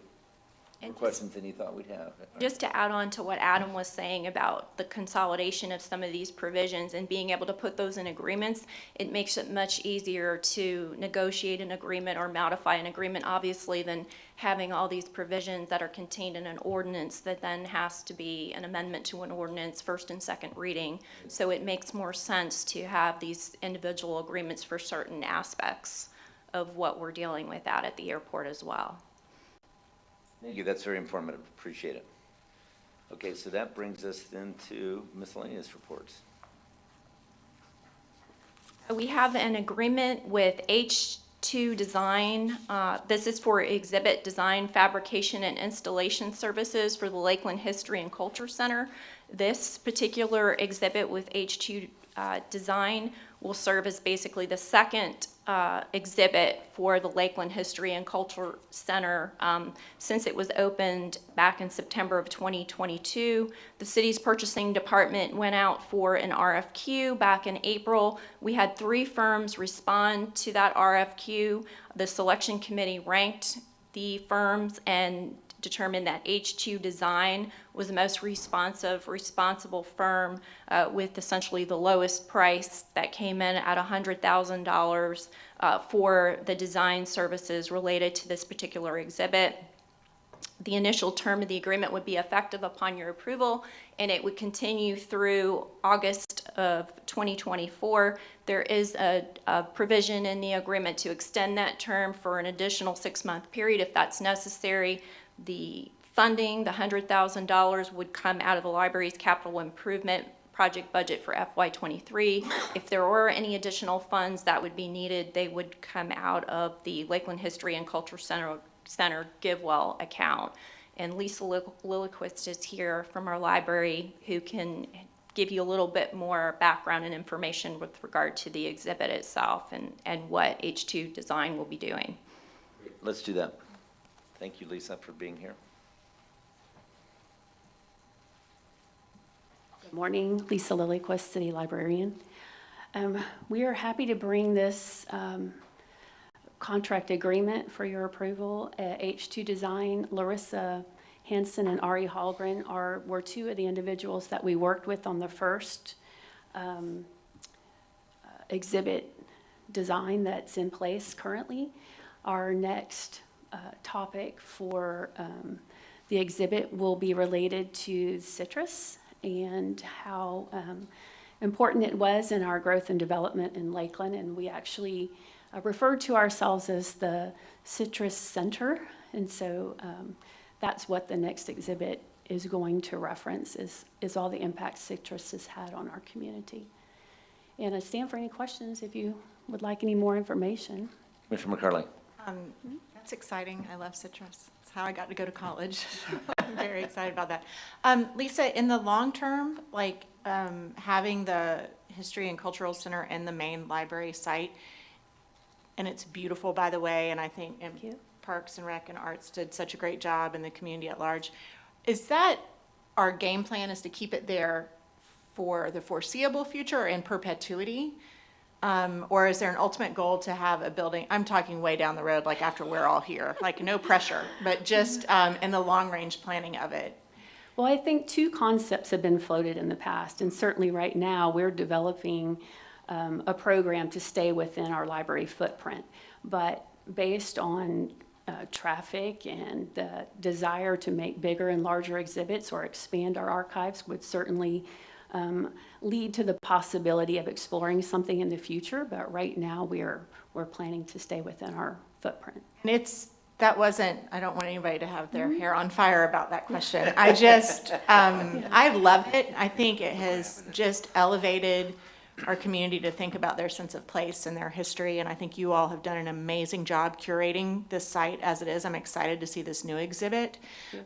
And More questions than you thought we'd have? Just to add on to what Adam was saying about the consolidation of some of these provisions and being able to put those in agreements, it makes it much easier to negotiate an agreement or modify an agreement, obviously, than having all these provisions that are contained in an ordinance that then has to be an amendment to an ordinance, first and second reading. So it makes more sense to have these individual agreements for certain aspects of what we're dealing with out at the airport as well. Thank you, that's very informative, appreciate it. Okay, so that brings us into miscellaneous reports. We have an agreement with H2 Design. This is for exhibit design, fabrication, and installation services for the Lakeland History and Culture Center. This particular exhibit with H2 Design will serve as basically the second exhibit for the Lakeland History and Culture Center since it was opened back in September of 2022. The city's purchasing department went out for an RFQ back in April. We had 3 firms respond to that RFQ. The selection committee ranked the firms and determined that H2 Design was the most responsible firm with essentially the lowest price that came in at $100,000 for the design services related to this particular exhibit. The initial term of the agreement would be effective upon your approval, and it would continue through August of 2024. There is a provision in the agreement to extend that term for an additional 6-month period if that's necessary. The funding, the $100,000, would come out of the library's capital improvement project budget for FY23. If there were any additional funds that would be needed, they would come out of the Lakeland History and Culture Center GiveWell account. And Lisa Lilliquist is here from our library who can give you a little bit more background and information with regard to the exhibit itself and what H2 Design will be doing. Let's do that. Thank you, Lisa, for being here. Good morning, Lisa Lilliquist, City Librarian. We are happy to bring this contract agreement for your approval. H2 Design, Larissa Hansen and Ari Hallgren were 2 of the individuals that we worked with on the first exhibit design that's in place currently. Our next topic for the exhibit will be related to citrus and how important it was in our growth and development in Lakeland. And we actually referred to ourselves as the Citrus Center. And so that's what the next exhibit is going to reference, is all the impact citrus has had on our community. And I stand for any questions if you would like any more information. Commissioner McCarley. That's exciting. I love citrus. It's how I got to go to college. I'm very excited about that. Lisa, in the long term, like having the History and Cultural Center in the main library site, and it's beautiful, by the way, and I think Parks and Rec and Arts did such a great job, and the community at large. Is that our game plan, is to keep it there for the foreseeable future or in perpetuity? Or is there an ultimate goal to have a building, I'm talking way down the road, like after we're all here, like no pressure, but just in the long-range planning of it? Well, I think two concepts have been floated in the past, and certainly right now, we're developing a program to stay within our library footprint. But based on traffic and the desire to make bigger and larger exhibits or expand our archives would certainly lead to the possibility of exploring something in the future. But right now, we're planning to stay within our footprint. And that wasn't, I don't want anybody to have their hair on fire about that question. I just, I love it. I think it has just elevated our community to think about their sense of place and their history. And I think you all have done an amazing job curating this site as it is. I'm excited to see this new exhibit.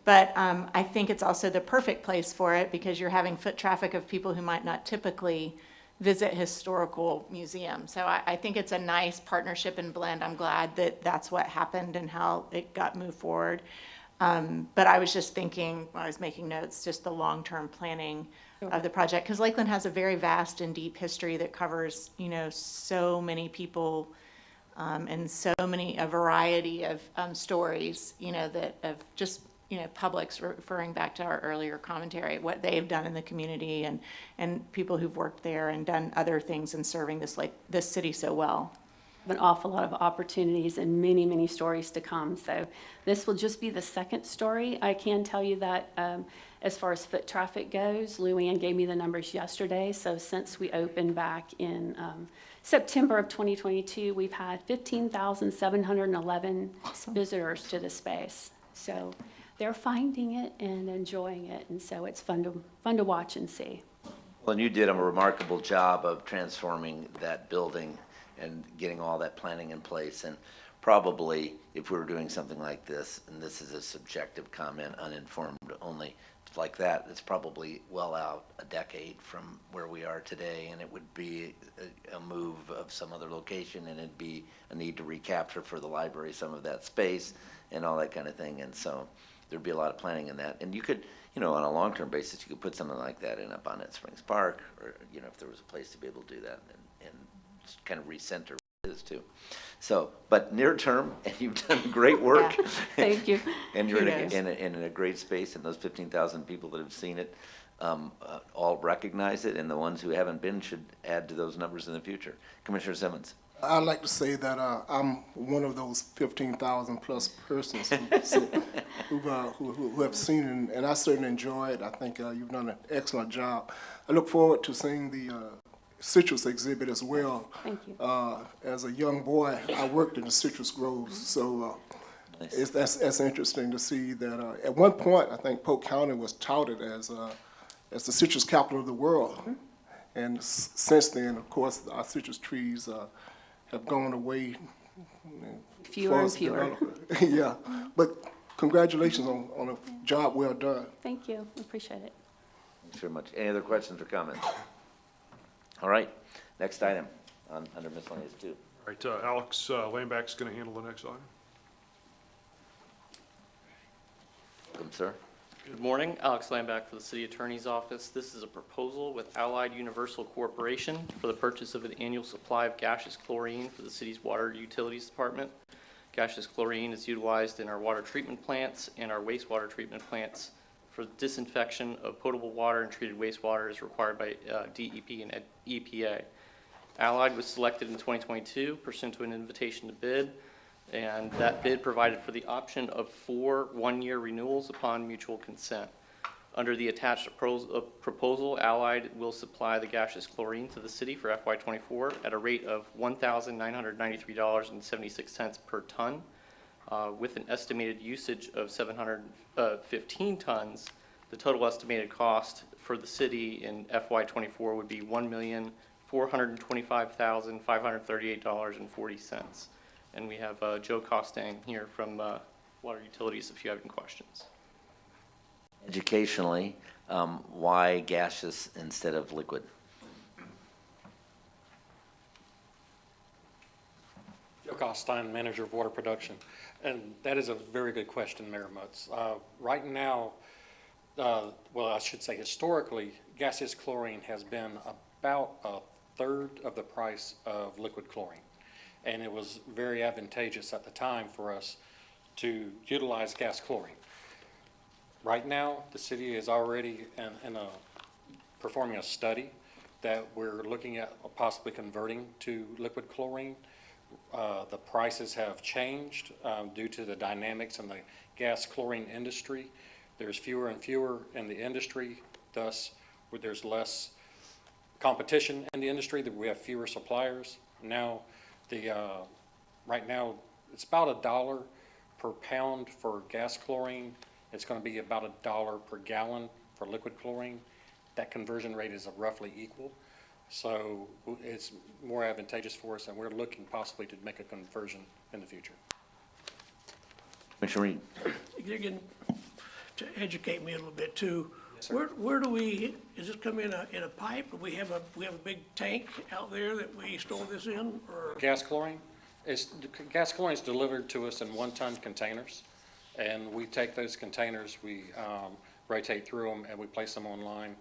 But I think it's also the perfect place for it because you're having foot traffic of people who might not typically visit historical museums. So I think it's a nice partnership and blend. I'm glad that that's what happened and how it got moved forward. But I was just thinking, while I was making notes, just the long-term planning of the project, because Lakeland has a very vast and deep history that covers, so many people and so many, a variety of stories, that of just, publics, referring back to our earlier commentary, what they've done in the community and people who've worked there and done other things in serving this city so well. An awful lot of opportunities and many, many stories to come. So this will just be the second story. I can tell you that as far as foot traffic goes, Luann gave me the numbers yesterday. So since we opened back in September of 2022, we've had 15,711 visitors to the space. So they're finding it and enjoying it. And so it's fun to watch and see. Well, and you did a remarkable job of transforming that building and getting all that planning in place. And probably if we were doing something like this, and this is a subjective comment, uninformed only, like that, it's probably well out a decade from where we are today, and it would be a move of some other location, and it'd be a need to recapture for the library some of that space and all that kind of thing. And so there'd be a lot of planning in that. And you could, on a long-term basis, you could put something like that in up on at Springs Park, or, if there was a place to be able to do that and just kind of recenter what it is too. So, but near term, and you've done great work. Yeah. Thank you. And you're in a great space, and those 15,000 people that have seen it all recognize it, and the ones who haven't been should add to those numbers in the future. Commissioner Simmons. I'd like to say that I'm one of those 15,000 plus persons who have seen it, and I certainly enjoy it. I think you've done an excellent job. I look forward to seeing the citrus exhibit as well. Thank you. As a young boy, I worked in the citrus groves, so that's interesting to see that. At one point, I think Polk County was touted as the citrus capital of the world, and since then, of course, our citrus trees have gone away. Fewer and fewer. Yeah, but congratulations on a job well done. Thank you. Appreciate it. Thanks very much. Any other questions or comments? All right, next item under miscellaneous 2. All right, Alex Lambach's going to handle the next item. Welcome, sir. Good morning, Alex Lambach for the City Attorney's Office. This is a proposal with Allied Universal Corporation for the purchase of an annual supply of gaseous chlorine for the city's water utilities department. Gaseous chlorine is utilized in our water treatment plants and our wastewater treatment plants for disinfection of potable water and treated wastewater as required by DEP and EPA. Allied was selected in 2022 pursuant to an invitation to bid, and that bid provided for the option of 4 one-year renewals upon mutual consent. Under the attached proposal, Allied will supply the gaseous chlorine to the city for FY24 at a rate of $1,993.76 per ton. With an estimated usage of 715 tons, the total estimated cost for the city in FY24 would be $1,425,538.40. And we have Joe Costain here from Water Utilities if you have any questions. Educationally, why gaseous instead of liquid? Joe Costain, Manager of Water Production. And that is a very good question, Mayor Mutz. Right now, well, I should say historically, gaseous chlorine has been about a third of the price of liquid chlorine. And it was very advantageous at the time for us to utilize gas chlorine. Right now, the city is already performing a study that we're looking at possibly converting to liquid chlorine. The prices have changed due to the dynamics in the gas chlorine industry. There's fewer and fewer in the industry, thus there's less competition in the industry, that we have fewer suppliers. Now, right now, it's about $1 per pound for gas chlorine. It's going to be about $1 per gallon for liquid chlorine. That conversion rate is roughly equal. So it's more advantageous for us, and we're looking possibly to make a conversion in the future. Commissioner Reed? You're getting to educate me a little bit too. Where do we, does this come in a pipe? Do we have a big tank out there that we store this in, or? Gas chlorine is delivered to us in 1-ton containers, and we take those containers, we rotate through them, and we place them online.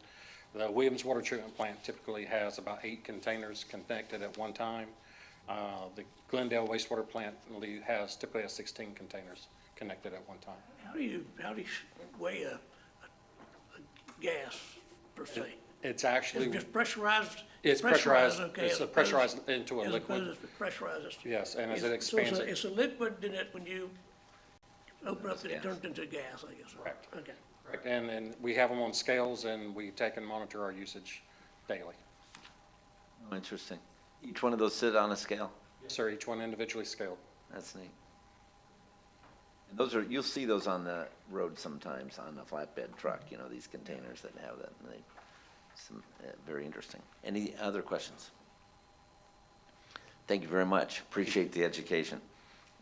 The Williams Water Treatment Plant typically has about 8 containers connected at one time. The Glendale Wastewater Plant typically has 16 containers connected at one time. How do you weigh a gas per se? It's actually. It's just pressurized? It's pressurized. Okay, It's pressurized into a liquid. As opposed to pressurized. Yes, and as it expands. So it's a liquid, then when you open up, it turns into gas, I guess. Correct. Okay. Correct. And we have them on scales, and we take and monitor our usage daily. Oh, interesting. Each one of those sit on a scale? Yes, sir, each one individually scaled. That's neat. And those are, you'll see those on the road sometimes on a flatbed truck, you know, these containers that have that. Very interesting. Any other questions? Thank you very much. Appreciate the education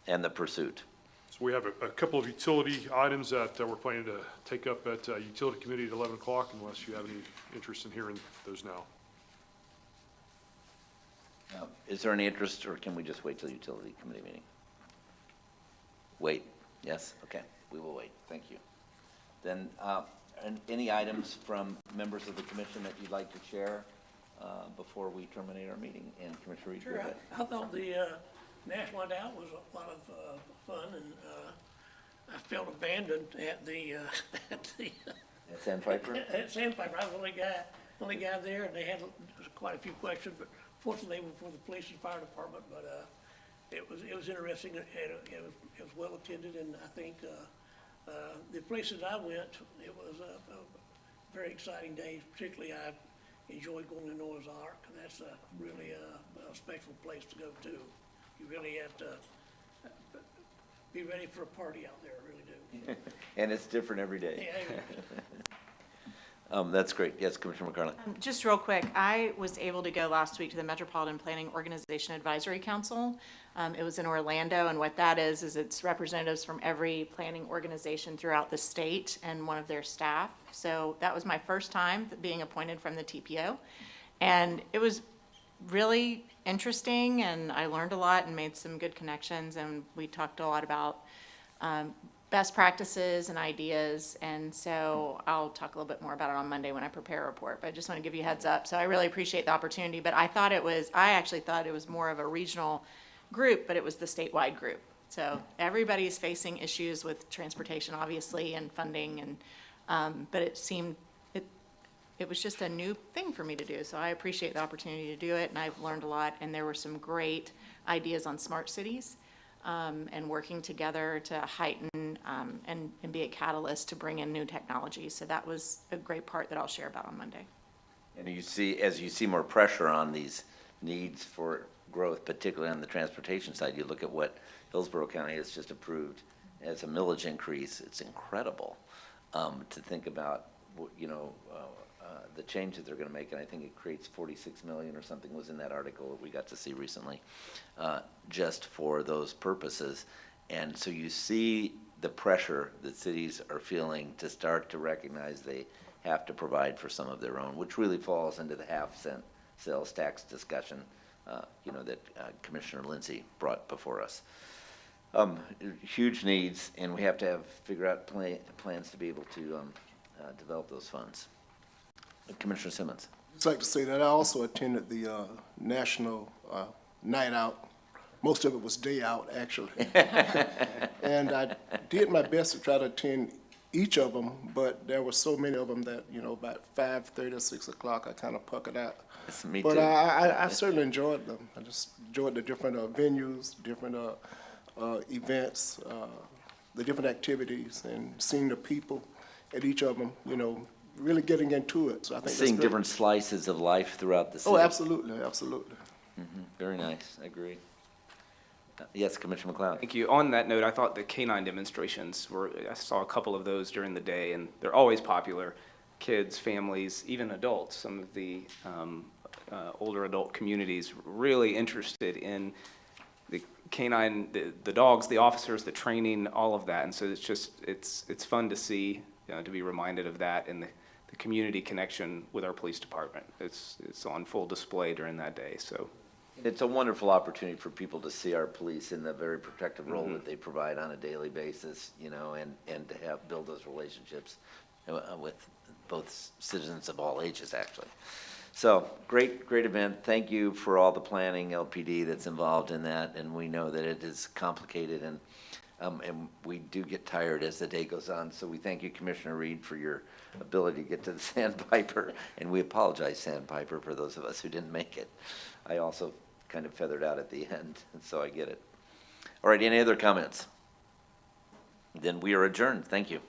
and the pursuit. So we have a couple of utility items that we're planning to take up at Utility Committee at 11 o'clock, unless you have any interest in hearing those now. Is there any interest, or can we just wait till the Utility Committee meeting? Wait, yes? Okay, we will wait. Thank you. Then, and any items from members of the commission that you'd like to share before we terminate our meeting? And Commissioner Reed, go Sure, ahead. I thought the National Night Out was a lot of fun, and I felt abandoned at the At Sandpiper? at Sandpiper. I was the only guy there, and they had quite a few questions, but fortunately they were for the police and fire department. But it was interesting, and it was well attended, and I think the places I went, it was a very exciting day. Particularly, I enjoyed going to Noah's Ark, and that's really a special place to go to. You really have to be ready for a party out there, really do. And it's different every day. Yeah. That's great. Yes, Commissioner McCarley. Just real quick, I was able to go last week to the Metropolitan Planning Organization Advisory Council. It was in Orlando, and what that is it's representatives from every planning organization throughout the state and one of their staff. So that was my first time being appointed from the TPO. And it was really interesting, and I learned a lot and made some good connections, and we talked a lot about best practices and ideas, and so I'll talk a little bit more about it on Monday when I prepare a report, but I just want to give you a heads up. So I really appreciate the opportunity, but I actually thought it was more of a regional group, but it was the statewide group. So everybody is facing issues with transportation, obviously, and funding, and but it seemed it was just a new thing for me to do. So I appreciate the opportunity to do it, and I've learned a lot, and there were some great ideas on smart cities. And working together to heighten and be a catalyst to bring in new technology. So that was a great part that I'll share about on Monday. And as you see more pressure on these needs for growth, particularly on the transportation side, you look at what Hillsborough County has just approved as a millage increase. It's incredible to think about, the changes they're going to make, and I think it creates 46 million or something was in that article that we got to see recently, just for those purposes. And so you see the pressure that cities are feeling to start to recognize they have to provide for some of their own, which really falls into the half-cent sales tax discussion, that Commissioner Lindsay brought before us. Huge needs, and we have to figure out plans to be able to develop those funds. Commissioner Simmons. I'd like to say that I also attended the National Night Out. Most of it was day out, actually. And I did my best to try to attend each of them, but there were so many of them that, you know, about 5:30 or 6 o'clock, I kind of puckered out. Yes, me But too. I certainly enjoyed them. I just enjoyed the different venues, different events, the different activities, and seeing the people at each of them, you know, really getting into it. So I think that's Seeing great. different slices of life throughout the city. Oh, absolutely, absolutely. Very nice, I agree. Yes, Commissioner McLeod. Thank you. On that note, I thought the canine demonstrations were, I saw a couple of those during the day, and they're always popular. Kids, families, even adults, some of the older adult communities really interested in the canine, the dogs, the officers, the training, all of that. And so it's just, it's fun to see, to be reminded of that and the community connection with our police department. It's on full display during that day, so. It's a wonderful opportunity for people to see our police in the very protective role that they provide on a daily basis, you know, and to build those relationships with both citizens of all ages, actually. So, great event. Thank you for all the planning, LPD, that's involved in that, and we know that it is complicated, and we do get tired as the day goes on. So we thank you, Commissioner Reed, for your ability to get to the Sandpiper, and we apologize, Sandpiper, for those of us who didn't make it. I also kind of feathered out at the end, and so I get it. All right, any other comments? Then we are adjourned. Thank you.